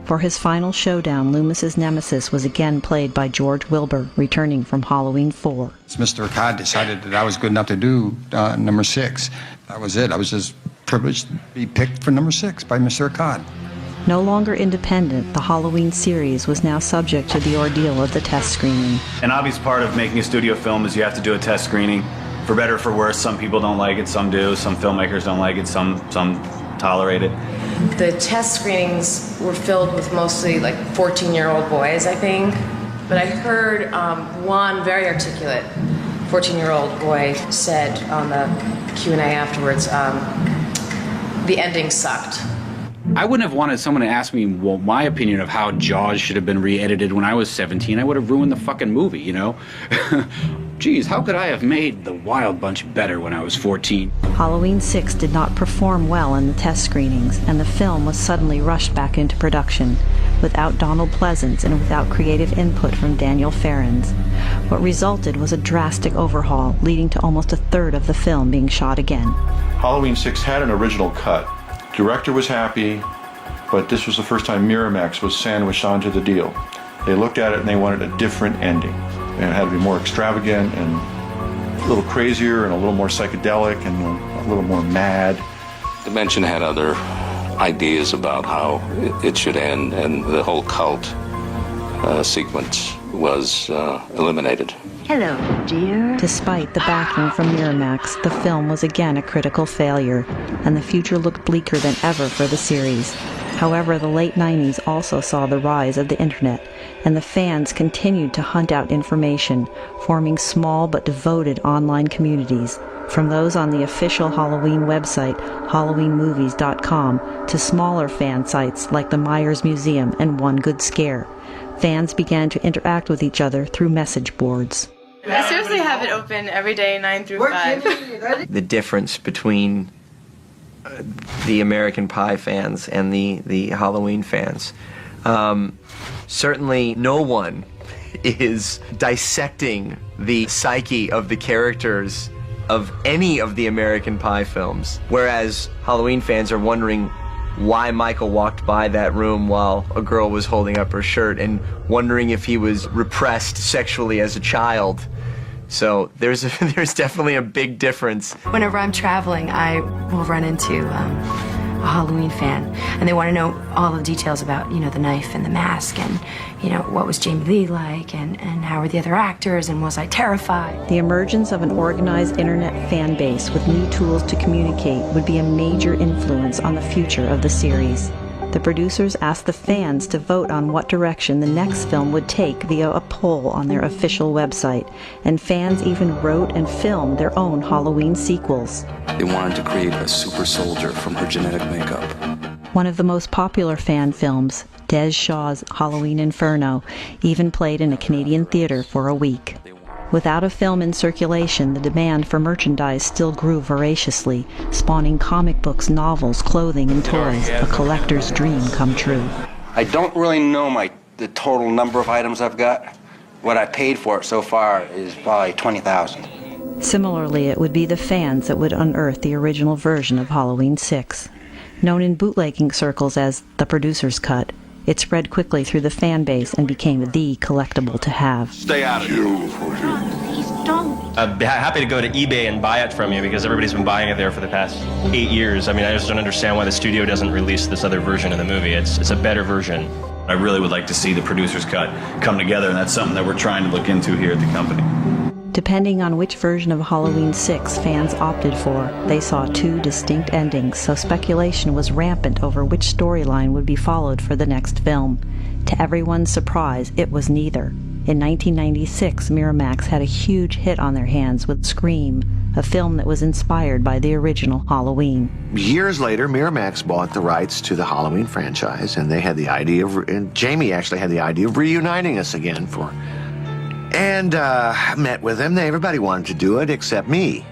For his final showdown, Loomis's nemesis was again played by George Wilbur, returning from Halloween 4. Mr. Akkad decided that I was good enough to do number 6. That was it. I was just privileged to be picked for number 6 by Mr. Akkad. No longer independent, the Halloween series was now subject to the ordeal of the test screening. An obvious part of making a studio film is you have to do a test screening. For better or for worse, some people don't like it, some do. Some filmmakers don't like it, some tolerate it. The test screenings were filled with mostly like 14-year-old boys, I think. But I heard one very articulate 14-year-old boy said on the Q&A afterwards, the ending sucked. I wouldn't have wanted someone to ask me, well, my opinion of how Jaws should have been re-edited when I was 17. I would have ruined the fucking movie, you know? Geez, how could I have made The Wild Bunch better when I was 14? Halloween 6 did not perform well in the test screenings, and the film was suddenly rushed back into production, without Donald Pleasance and without creative input from Daniel Ferrens. What resulted was a drastic overhaul, leading to almost a third of the film being shot again. Halloween 6 had an original cut. Director was happy, but this was the first time Miramax was sandwiched onto the deal. They looked at it and they wanted a different ending. And it had to be more extravagant and a little crazier and a little more psychedelic and a little more mad. Dimension had other ideas about how it should end, and the whole cult sequence was eliminated. Hello, dear. Despite the backing from Miramax, the film was again a critical failure, and the future looked bleaker than ever for the series. However, the late 90s also saw the rise of the internet, and the fans continued to hunt out information, forming small but devoted online communities, from those on the official Halloween website, HalloweenMovies.com, to smaller fan sites like the Myers Museum and One Good Scare. Fans began to interact with each other through message boards. I seriously have it open every day, 9 through 5. The difference between the American Pie fans and the Halloween fans. Certainly no one is dissecting the psyche of the characters of any of the American Pie films, whereas Halloween fans are wondering why Michael walked by that room while a girl was holding up her shirt and wondering if he was repressed sexually as a child. So there's definitely a big difference. Whenever I'm traveling, I will run into a Halloween fan, and they want to know all the details about, the knife and the mask, and, what was Jamie Lee like, and how were the other actors, and was I terrified? The emergence of an organized internet fan base with new tools to communicate would be a major influence on the future of the series. The producers asked the fans to vote on what direction the next film would take via a poll on their official website, and fans even wrote and filmed their own Halloween sequels. They wanted to create a super soldier from her genetic makeup. One of the most popular fan films, Des Shaw's Halloween Inferno, even played in a Canadian theater for a week. Without a film in circulation, the demand for merchandise still grew voraciously, spawning comic books, novels, clothing, and toys, a collector's dream come true. I don't really know the total number of items I've got. What I paid for it so far is probably $20,000. Similarly, it would be the fans that would unearth the original version of Halloween 6. Known in bootlegging circles as the producer's cut, it spread quickly through the fan base and became the collectible to have. Stay out of here. Please don't. I'd be happy to go to eBay and buy it from you because everybody's been buying it there for the past 8 years. I mean, I just don't understand why the studio doesn't release this other version of the movie. It's a better version. I really would like to see the producer's cut come together, and that's something that we're trying to look into here at the company. Depending on which version of Halloween 6 fans opted for, they saw 2 distinct endings, so speculation was rampant over which storyline would be followed for the next film. To everyone's surprise, it was neither. In 1996, Miramax had a huge hit on their hands with Scream, a film that was inspired by the original Halloween. Years later, Miramax bought the rights to the Halloween franchise, and they had the idea and Jamie actually had the idea of reuniting us again and met with him. Everybody wanted to do it except me.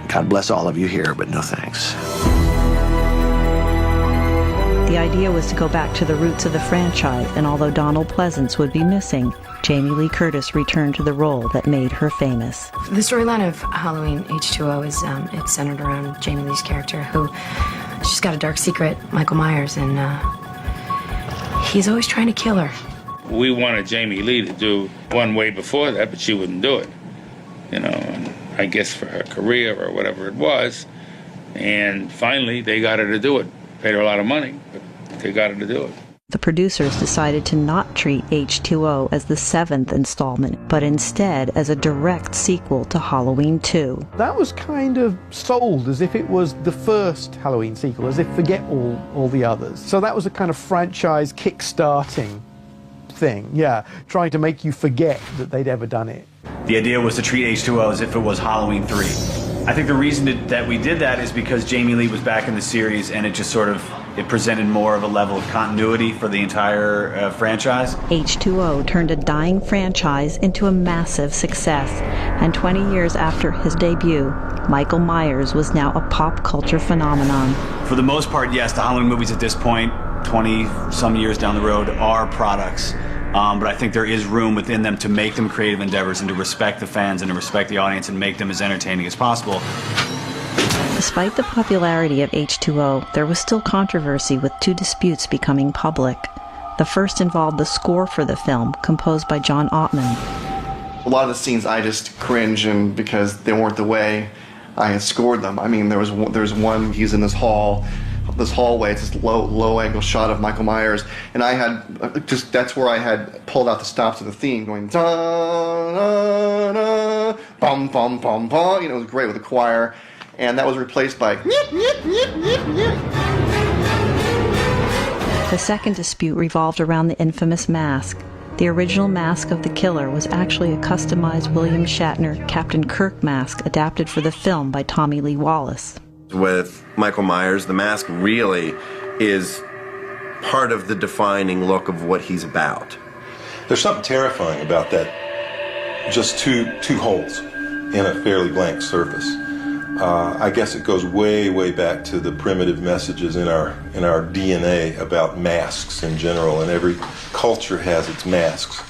God bless all of you here, but no thanks. The idea was to go back to the roots of the franchise, and although Donald Pleasance would be missing, Jamie Lee Curtis returned to the role that made her famous. The storyline of Halloween H2O is it's centered around Jamie Lee's character, who she's got a dark secret, Michael Myers, and he's always trying to kill her. We wanted Jamie Lee to do one way before that, but she wouldn't do it. And I guess for her career or whatever it was. And finally, they got her to do it. Paid her a lot of money, but they got her to do it. The producers decided to not treat H2O as the 7th installment, but instead as a direct sequel to Halloween 2. That was kind of sold as if it was the first Halloween sequel, as if forget all the others. So that was a kind of franchise kick-starting thing, trying to make you forget that they'd ever done it. The idea was to treat H2O as if it was Halloween 3. I think the reason that we did that is because Jamie Lee was back in the series, and it just it presented more of a level of continuity for the entire franchise. H2O turned a dying franchise into a massive success, and 20 years after his debut, Michael Myers was now a pop culture phenomenon. For the most part, yes, the Halloween movies at this point, 20-some years down the road, are products. But I think there is room within them to make them creative endeavors and to respect the fans and to respect the audience and make them as entertaining as possible. Despite the popularity of H2O, there was still controversy with 2 disputes becoming public. The first involved the score for the film, composed by John Ottman. A lot of the scenes I just cringe and because they weren't the way I had scored them. I mean, there's one, he's in this hallway, it's this low angle shot of Michael Myers, and I had that's where I had pulled out the stops of the theme, going da da da bum bum bum bum. It was great with the choir, and that was replaced by nyip, nyip, nyip, nyip, nyip. The second dispute revolved around the infamous mask. The original mask of the killer was actually a customized William Shatner Captain Kirk mask adapted for the film by Tommy Lee Wallace. With Michael Myers, the mask really is part of the defining look of what he's about. There's something terrifying about that. Just two holes in a fairly blank surface. I guess it goes way, way back to the primitive messages in our DNA about masks in general, and every culture has its masks.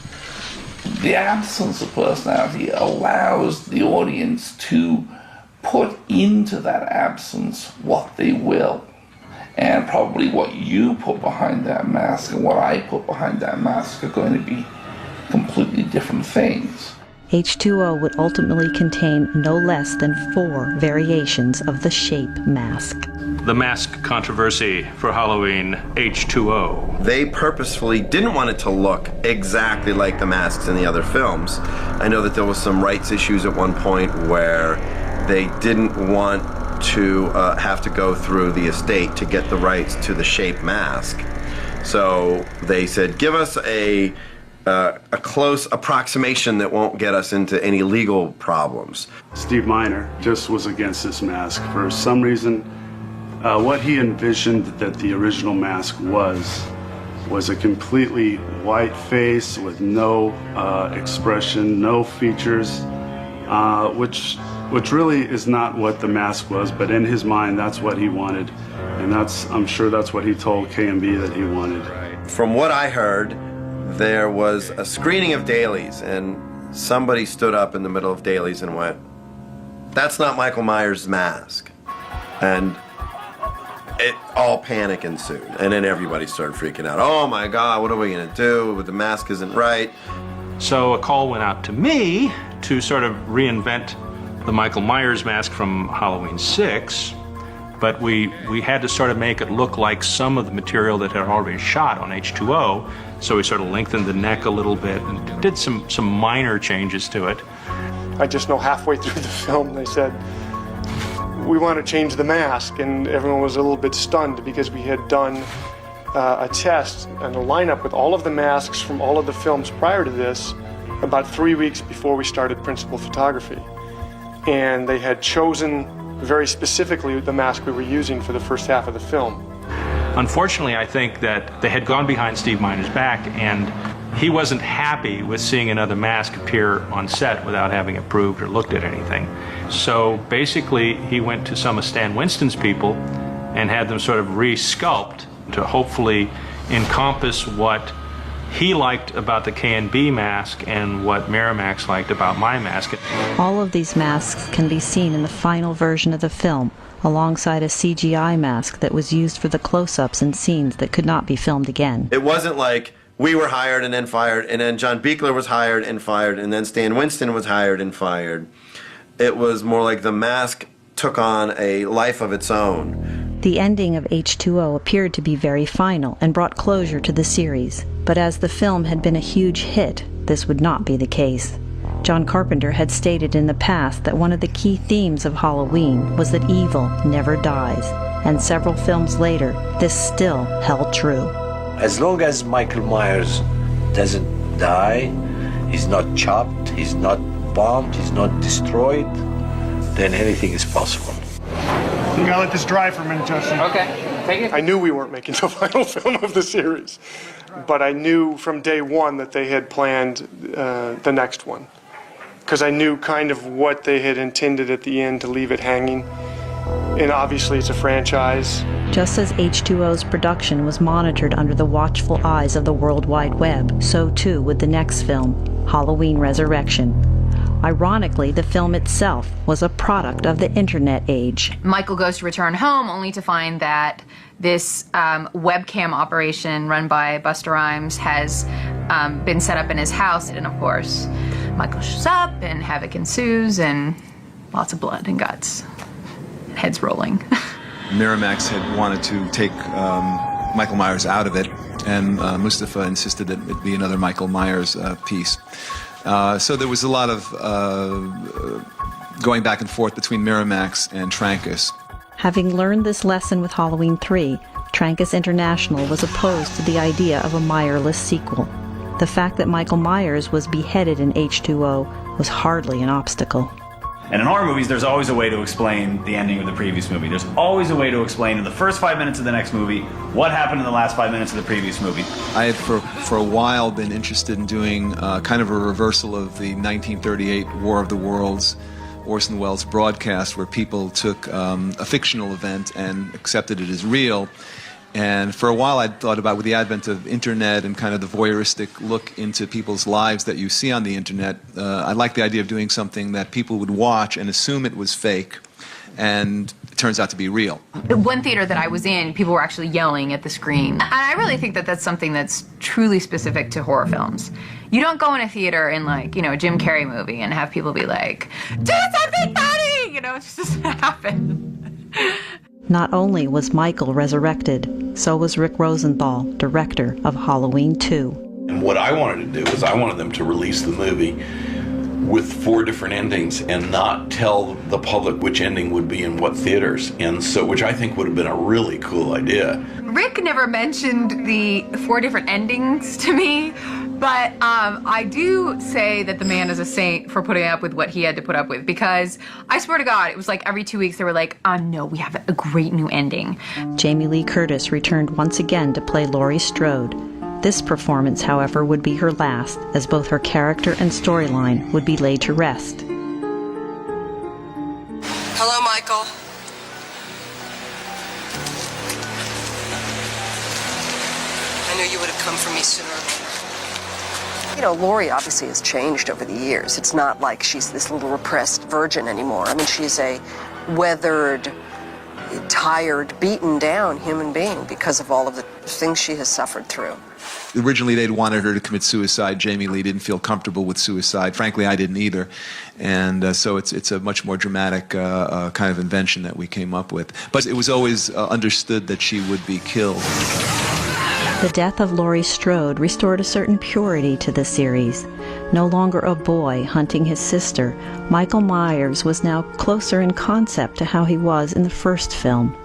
The absence of personality allows the audience to put into that absence what they will. And probably what you put behind that mask and what I put behind that mask are going to be completely different things. H2O would ultimately contain no less than 4 variations of the shape mask. The mask controversy for Halloween, H2O. They purposefully didn't want it to look exactly like the masks in the other films. I know that there was some rights issues at one point where they didn't want to have to go through the estate to get the rights to the shape mask. So they said, give us a close approximation that won't get us into any legal problems. Steve Miner just was against this mask. For some reason, what he envisioned that the original mask was a completely white face with no expression, no features, which really is not what the mask was, but in his mind, that's what he wanted. And I'm sure that's what he told K&B that he wanted. From what I heard, there was a screening of dailies, and somebody stood up in the middle of dailies and went, "That's not Michael Myers' mask." And all panic ensued. And then everybody started freaking out. Oh my God, what are we gonna do? The mask isn't right. So a call went out to me to sort of reinvent the Michael Myers mask from Halloween 6, but we had to sort of make it look like some of the material that had already been shot on H2O, so we sort of lengthened the neck a little bit and did some minor changes to it. I just know halfway through the film they said, we want to change the mask, and everyone was a little bit stunned because we had done a test and a lineup with all of the masks from all of the films prior to this about 3 weeks before we started principal photography. And they had chosen very specifically the mask we were using for the first half of the film. Unfortunately, I think that they had gone behind Steve Miner's back, and he wasn't happy with seeing another mask appear on set without having approved or looked at anything. So basically, he went to some of Stan Winston's people and had them sort of re-sculpt to hopefully encompass what he liked about the K&B mask and what Miramax liked about my mask. All of these masks can be seen in the final version of the film, alongside a CGI mask that was used for the close-ups and scenes that could not be filmed again. It wasn't like we were hired and then fired, and then John Buechler was hired and fired, and then Stan Winston was hired and fired. It was more like the mask took on a life of its own. The ending of H2O appeared to be very final and brought closure to the series, but as the film had been a huge hit, this would not be the case. John Carpenter had stated in the past that one of the key themes of Halloween was that evil never dies, and several films later, this still held true. As long as Michael Myers doesn't die, he's not chopped, he's not bombed, he's not destroyed, then anything is possible. You gotta let this dry for a minute, Justin. Okay, take it. I knew we weren't making the final film of the series, but I knew from day one that they had planned the next one, because I knew kind of what they had intended at the end to leave it hanging. And obviously it's a franchise. Just as H2O's production was monitored under the watchful eyes of the World Wide Web, so too would the next film, Halloween Resurrection. Ironically, the film itself was a product of the internet age. Michael goes to return home only to find that this webcam operation run by Busta Rhymes has been set up in his house. And of course, Michael shows up and havoc ensues and lots of blood and guts. Heads rolling. Miramax had wanted to take Michael Myers out of it, and Mustafa insisted that it be another Michael Myers piece. So there was a lot of going back and forth between Miramax and Trancas. Having learned this lesson with Halloween 3, Trancas International was opposed to the idea of a Meyerless sequel. The fact that Michael Myers was beheaded in H2O was hardly an obstacle. And in horror movies, there's always a way to explain the ending of the previous movie. There's always a way to explain in the first 5 minutes of the next movie what happened in the last 5 minutes of the previous movie. I had for a while been interested in doing kind of a reversal of the 1938 War of the Worlds Orson Welles' broadcast, where people took a fictional event and accepted it as real. And for a while I'd thought about, with the advent of internet and kind of the voyeuristic look into people's lives that you see on the internet, I like the idea of doing something that people would watch and assume it was fake, and it turns out to be real. One theater that I was in, people were actually yelling at the screen. And I really think that that's something that's truly specific to horror films. You don't go in a theater in, like, you know, a Jim Carrey movie and have people be like, do something funny! You know, it just doesn't happen. Not only was Michael resurrected, so was Rick Rosenthal, director of Halloween 2. And what I wanted to do was I wanted them to release the movie with 4 different endings and not tell the public which ending would be in what theaters, and so, which I think would have been a really cool idea. Rick never mentioned the 4 different endings to me, but I do say that the man is a saint for putting up with what he had to put up with, because I swear to God, it was like every 2 weeks they were like, oh no, we have a great new ending. Jamie Lee Curtis returned once again to play Laurie Strode. This performance, however, would be her last, as both her character and storyline would be laid to rest. Hello, Michael. I knew you would have come for me sooner or later. You know, Laurie obviously has changed over the years. It's not like she's this little repressed virgin anymore. I mean, she's a weathered, tired, beaten down human being because of all of the things she has suffered through. Originally, they'd wanted her to commit suicide. Jamie Lee didn't feel comfortable with suicide. Frankly, I didn't either. And so it's a much more dramatic kind of invention that we came up with. But it was always understood that she would be killed. The death of Laurie Strode restored a certain purity to the series. No longer a boy hunting his sister, Michael Myers was now closer in concept to how he was in the first film.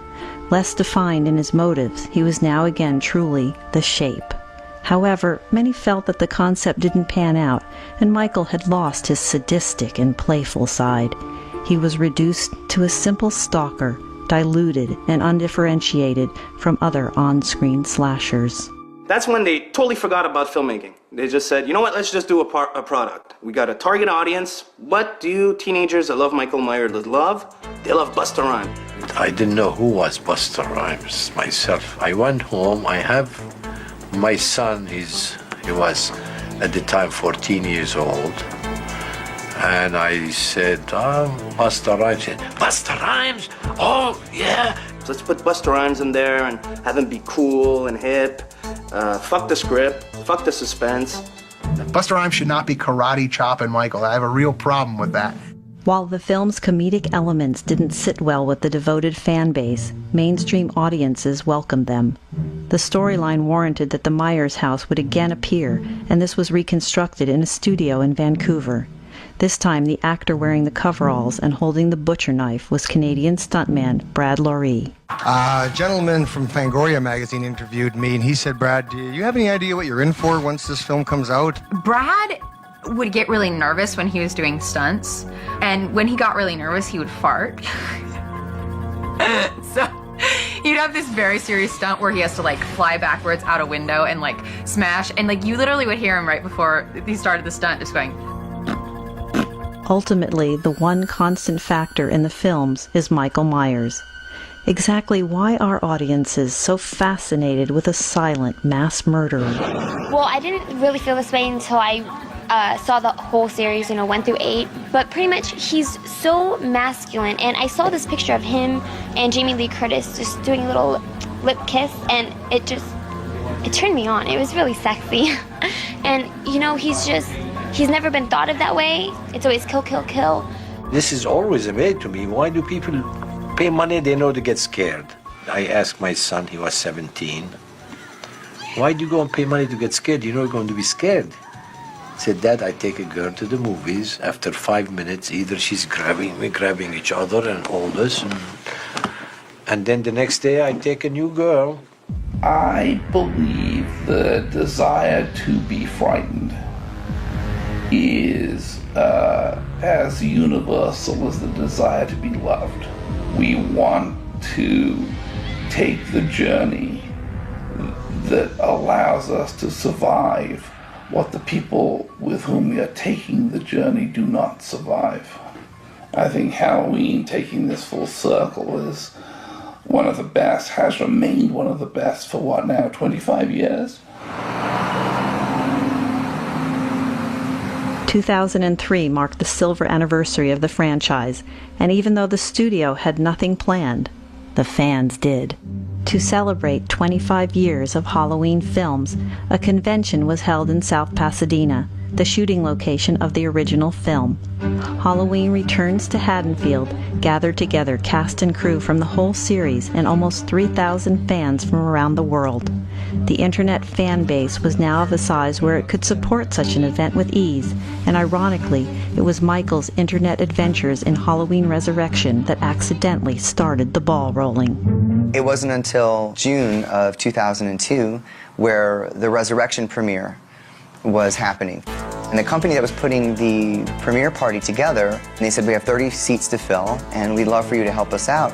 Less defined in his motives, he was now again truly the Shape. However, many felt that the concept didn't pan out, and Michael had lost his sadistic and playful side. He was reduced to a simple stalker, diluted and undifferentiated from other on-screen slashers. That's when they totally forgot about filmmaking. They just said, you know what, let's just do a product. We got a target audience. What do teenagers that love Michael Myers love? They love Busta Rhymes. I didn't know who was Busta Rhymes myself. I went home, I have my son, he was at the time 14 years old. And I said, Busta Rhymes. He said, Busta Rhymes? Oh, yeah. Let's put Busta Rhymes in there and have him be cool and hip. Fuck the script, fuck the suspense. Busta Rhymes should not be karate chopping Michael. I have a real problem with that. While the film's comedic elements didn't sit well with the devoted fan base, mainstream audiences welcomed them. The storyline warranted that the Myers house would again appear, and this was reconstructed in a studio in Vancouver. This time, the actor wearing the coveralls and holding the butcher knife was Canadian stuntman Brad Loree. A gentleman from Fangoria magazine interviewed me, and he said, Brad, do you have any idea what you're in for once this film comes out? Brad would get really nervous when he was doing stunts, and when he got really nervous, he would fart. So he'd have this very serious stunt where he has to like fly backwards out a window and like smash, and like you literally would hear him right before he started the stunt just going. Ultimately, the one constant factor in the films is Michael Myers. Exactly why are audiences so fascinated with a silent mass murderer? Well, I didn't really feel this way until I saw the whole series, 1 through 8. But pretty much, he's so masculine. And I saw this picture of him and Jamie Lee Curtis just doing a little lip kiss, and it turned me on. It was really sexy. And, he's never been thought of that way. It's always kill, kill, kill. This is always amazing to me. Why do people pay money? They know to get scared. I asked my son, he was 17, why do you go and pay money to get scared? You know you're going to be scared. He said, Dad, I take a girl to the movies. After 5 minutes, either she's grabbing each other and hold us. And then the next day, I take a new girl. I believe the desire to be frightened is as universal as the desire to be loved. We want to take the journey that allows us to survive what the people with whom we are taking the journey do not survive. I think Halloween, taking this full circle, is one of the best, has remained one of the best for what now, 25 years? 2003 marked the silver anniversary of the franchise, and even though the studio had nothing planned, the fans did. To celebrate 25 years of Halloween films, a convention was held in South Pasadena, the shooting location of the original film. Halloween Returns to Haddonfield gathered together cast and crew from the whole series and almost 3,000 fans from around the world. The internet fan base was now of a size where it could support such an event with ease, and ironically, it was Michael's internet adventures in Halloween Resurrection that accidentally started the ball rolling. It wasn't until June of 2002 where the Resurrection premiere was happening. And the company that was putting the premiere party together, and they said, we have 30 seats to fill, and we'd love for you to help us out.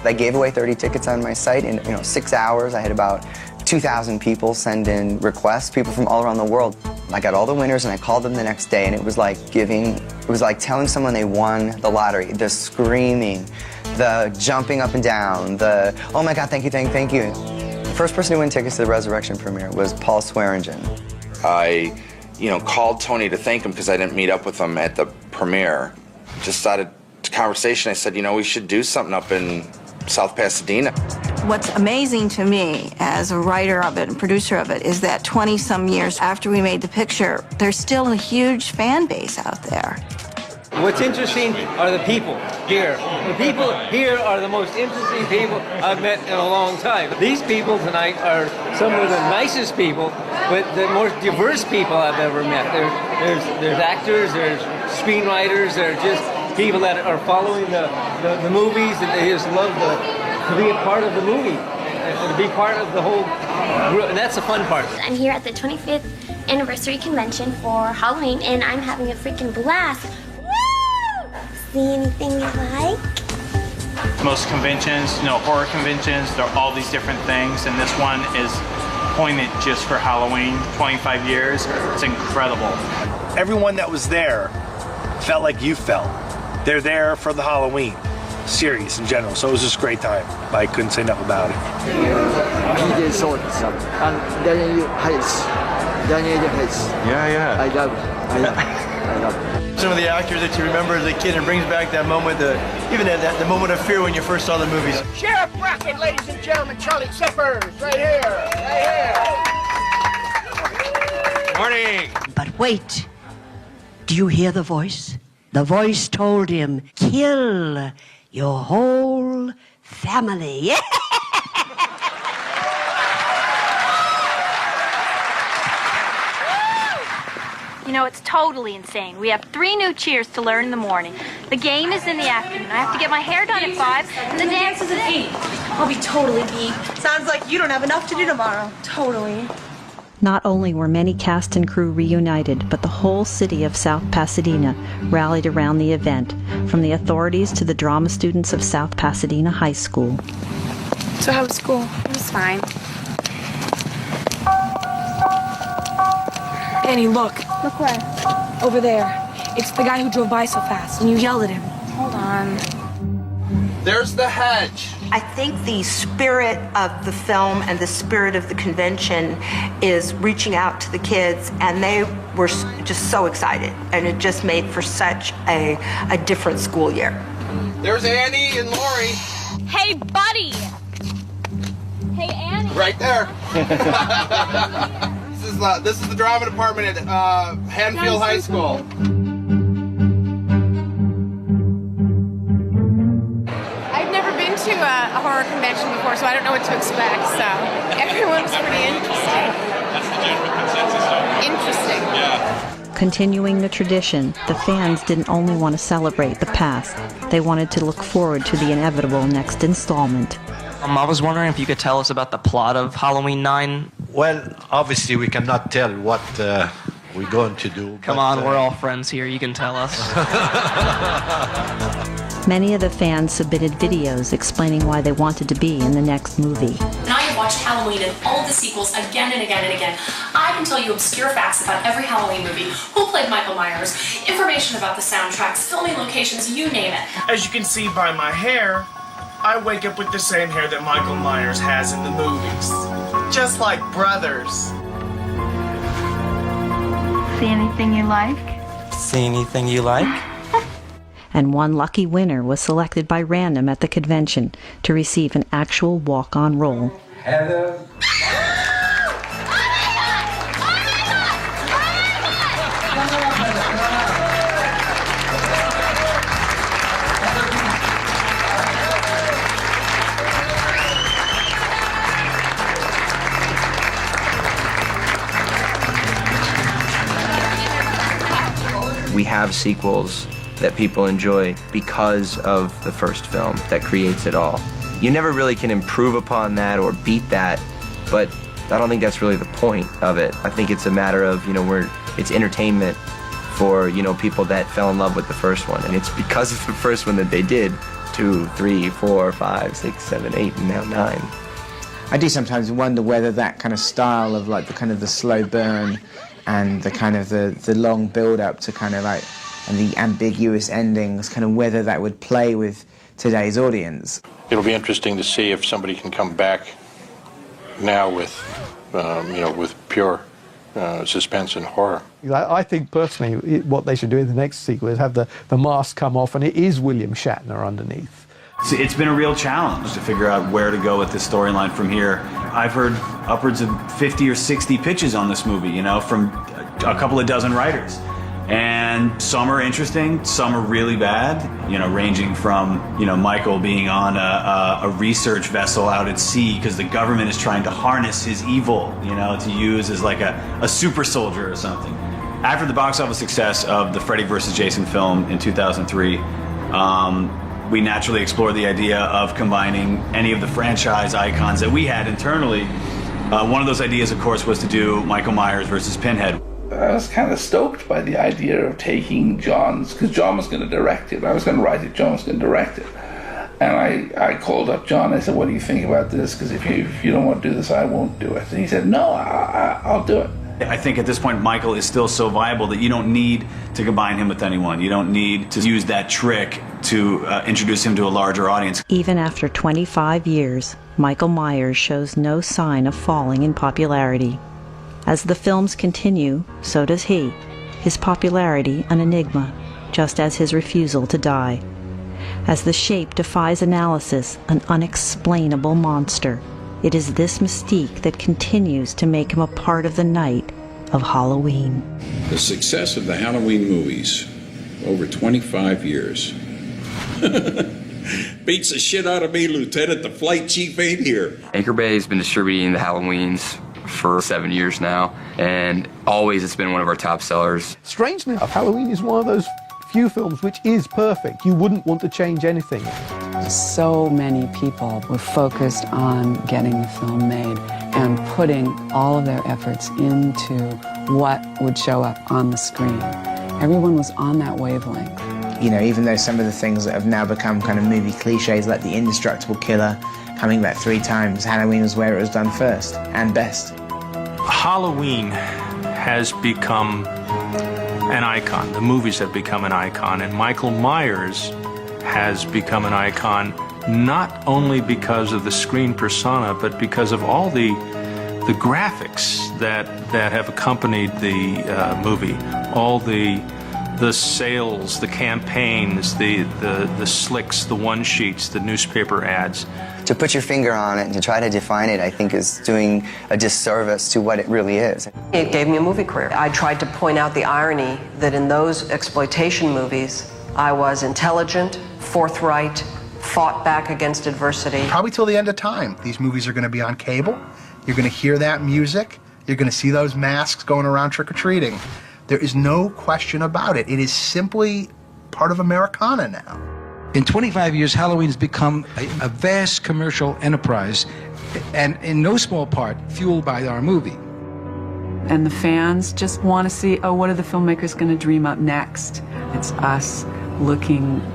I gave away 30 tickets on my site in 6 hours. I had about 2,000 people send in requests, people from all around the world. I got all the winners and I called them the next day, and it was like telling someone they won the lottery. The screaming, the jumping up and down, the, oh my God, thank you, thank you. The first person to win tickets to the Resurrection premiere was Paul Swearingen. I, called Tony to thank him because I didn't meet up with him at the premiere. Just started a conversation. I said, we should do something up in South Pasadena. What's amazing to me as a writer of it and producer of it is that 20-some years after we made the picture, there's still a huge fan base out there. What's interesting are the people here. The people here are the most interesting people I've met in a long time. These people tonight are some of the nicest people, but the most diverse people I've ever met. There's actors, there's screenwriters, there's just people that are following the movies, and they just love to be a part of the movie and to be part of the whole group, and that's the fun part. I'm here at the 25th anniversary convention for Halloween, and I'm having a freaking blast. See anything you like? Most conventions, horror conventions, they're all these different things, and this one is poignant just for Halloween, 25 years. It's incredible. Everyone that was there felt like you felt. They're there for the Halloween series in general, so it was just a great time. I couldn't say enough about it. He saw it, and Daniel Hayes. Yeah. I love it. Some of the actors that you remember as a kid, and brings back that moment, the moment of fear when you first saw the movies. Sheriff Brackett, ladies and gentlemen, Charlie Sippers, right here. Morning. But wait, do you hear the voice? The voice told him, kill your whole family. It's totally insane. We have 3 new cheers to learn in the morning. The game is in the afternoon. I have to get my hair done at 5, and the dance is at 8. I'll be totally beat. Sounds like you don't have enough to do tomorrow. Totally. Not only were many cast and crew reunited, but the whole city of South Pasadena rallied around the event, from the authorities to the drama students of South Pasadena High School. So how was school? It was fine. Annie, look. Look where? Over there. It's the guy who drove by so fast, and you yelled at him. Hold on. There's the hedge. I think the spirit of the film and the spirit of the convention is reaching out to the kids, and they were just so excited, and it just made for such a different school year. There's Annie and Lori. Hey, buddy! Hey, Annie! Right there. This is the drama department at Haddonfield High School. I've never been to a horror convention before, so I don't know what to expect. So everyone was pretty interesting. That's the general consensus, though. Interesting. Yeah. Continuing the tradition, the fans didn't only want to celebrate the past, they wanted to look forward to the inevitable next installment. I was wondering if you could tell us about the plot of Halloween 9. Well, obviously we cannot tell what we're going to do. Come on, we're all friends here. You can tell us. Many of the fans submitted videos explaining why they wanted to be in the next movie. Now you're watched Halloween and all the sequels again and again and again. I can tell you obscure facts about every Halloween movie, who played Michael Myers, information about the soundtracks, filming locations, you name it. As you can see by my hair, I wake up with the same hair that Michael Myers has in the movies. Just like brothers. See anything you like? See anything you like? And one lucky winner was selected by random at the convention to receive an actual walk-on role. Heather. We have sequels that people enjoy because of the first film that creates it all. You never really can improve upon that or beat that, but I don't think that's really the point of it. I think it's a matter of, it's entertainment for, people that fell in love with the first one. And it's because of the first one that they did 2, 3, 4, 5, 6, 7, 8, and now 9. I do sometimes wonder whether that kind of style of like the kind of the slow burn and the kind of the long build up to kind of like, and the ambiguous endings, kind of whether that would play with today's audience. It'll be interesting to see if somebody can come back now with, with pure suspense and horror. I think personally what they should do in the next sequel is have the mask come off and it is William Shatner underneath. It's been a real challenge to figure out where to go with the storyline from here. I've heard upwards of 50 or 60 pitches on this movie, from a couple of dozen writers. And some are interesting, some are really bad, ranging from, Michael being on a research vessel out at sea because the government is trying to harness his evil, to use as like a super soldier or something. After the box office success of the Freddy vs. Jason film in 2003, we naturally explored the idea of combining any of the franchise icons that we had internally. One of those ideas, of course, was to do Michael Myers versus Pinhead. I was kind of stoked by the idea of taking John's, because John was going to direct it. I was going to write it, John was going to direct it. And I called up John, I said, what do you think about this? Because if you don't want to do this, I won't do it. And he said, no, I'll do it. I think at this point, Michael is still so viable that you don't need to combine him with anyone. You don't need to use that trick to introduce him to a larger audience. Even after 25 years, Michael Myers shows no sign of falling in popularity. As the films continue, so does he, his popularity an enigma, just as his refusal to die. As the shape defies analysis, an unexplainable monster, it is this mystique that continues to make him a part of the night of Halloween. The success of the Halloween movies over 25 years beats the shit out of me, Lieutenant. The flight chief ain't here. Anchor Bay has been distributing the Halloweens for 7 years now, and always it's been one of our top sellers. Strangely enough, Halloween is one of those few films which is perfect. You wouldn't want to change anything. So many people were focused on getting the film made and putting all of their efforts into what would show up on the screen. Everyone was on that wavelength. Even though some of the things that have now become kind of movie cliches, like the indestructible killer coming back 3 times, Halloween was where it was done first and best. Halloween has become an icon. The movies have become an icon, and Michael Myers has become an icon not only because of the screen persona, but because of all the graphics that have accompanied the movie, all the sales, the campaigns, the slicks, the one-sheets, the newspaper ads. To put your finger on it and to try to define it, I think, is doing a disservice to what it really is. It gave me a movie career. I tried to point out the irony that in those exploitation movies, I was intelligent, forthright, fought back against adversity. Probably till the end of time, these movies are going to be on cable. You're going to hear that music. You're going to see those masks going around trick-or-treating. There is no question about it. It is simply part of Americana now. In 25 years, Halloween has become a vast commercial enterprise, and in no small part fueled by our movie. And the fans just want to see, oh, what are the filmmakers going to dream up next? It's us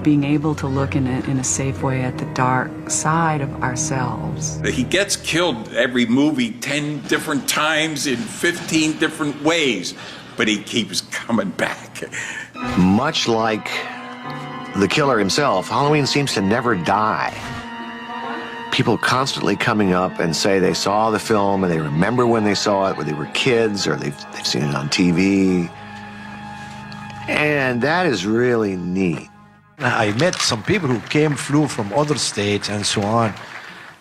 being able to look in a safe way at the dark side of ourselves. He gets killed every movie 10 different times in 15 different ways, but he keeps coming back. Much like the killer himself, Halloween seems to never die. People constantly coming up and say they saw the film and they remember when they saw it, when they were kids, or they've seen it on TV. And that is really neat. I met some people who flew from other states and so on.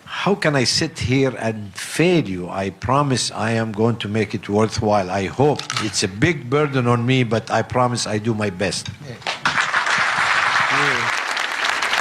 How can I sit here and fail you? I promise I am going to make it worthwhile. I hope. It's a big burden on me, but I promise I do my best.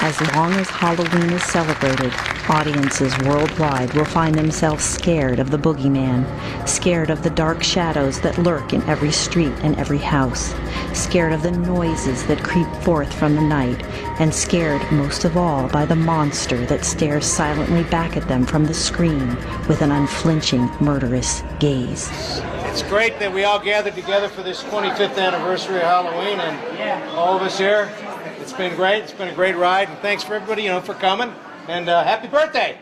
As long as Halloween is celebrated, audiences worldwide will find themselves scared of the boogeyman, scared of the dark shadows that lurk in every street and every house, scared of the noises that creep forth from the night, and scared most of all by the monster that stares silently back at them from the screen with an unflinching, murderous gaze. It's great that we all gathered together for this 25th anniversary of Halloween, and all of us here. It's been great. It's been a great ride, and thanks for everybody, for coming. And happy birthday!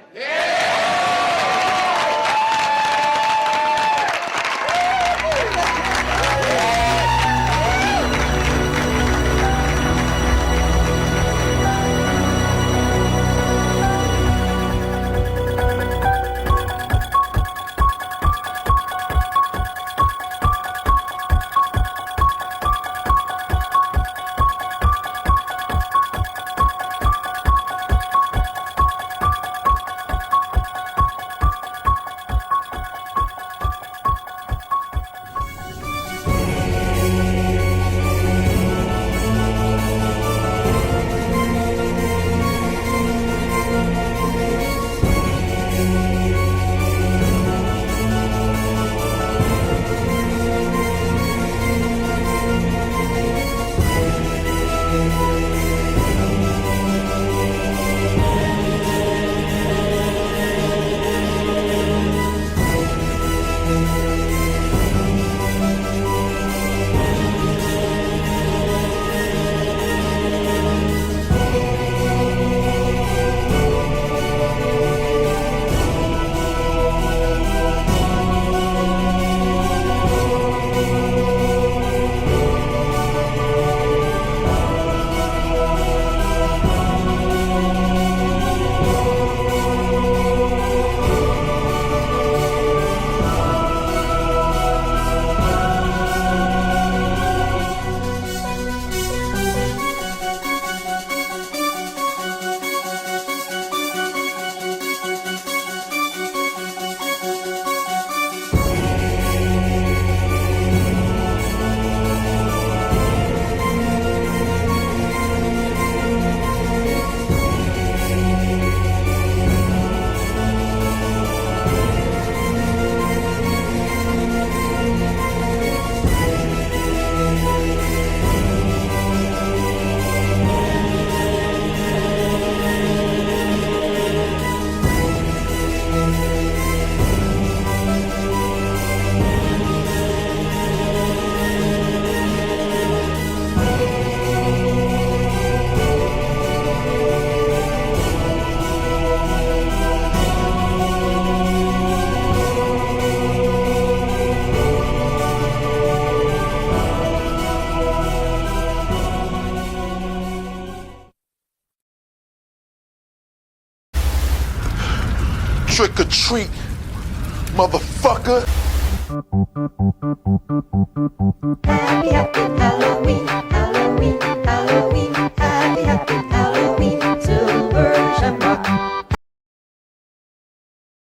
Trick or treat, motherfucker.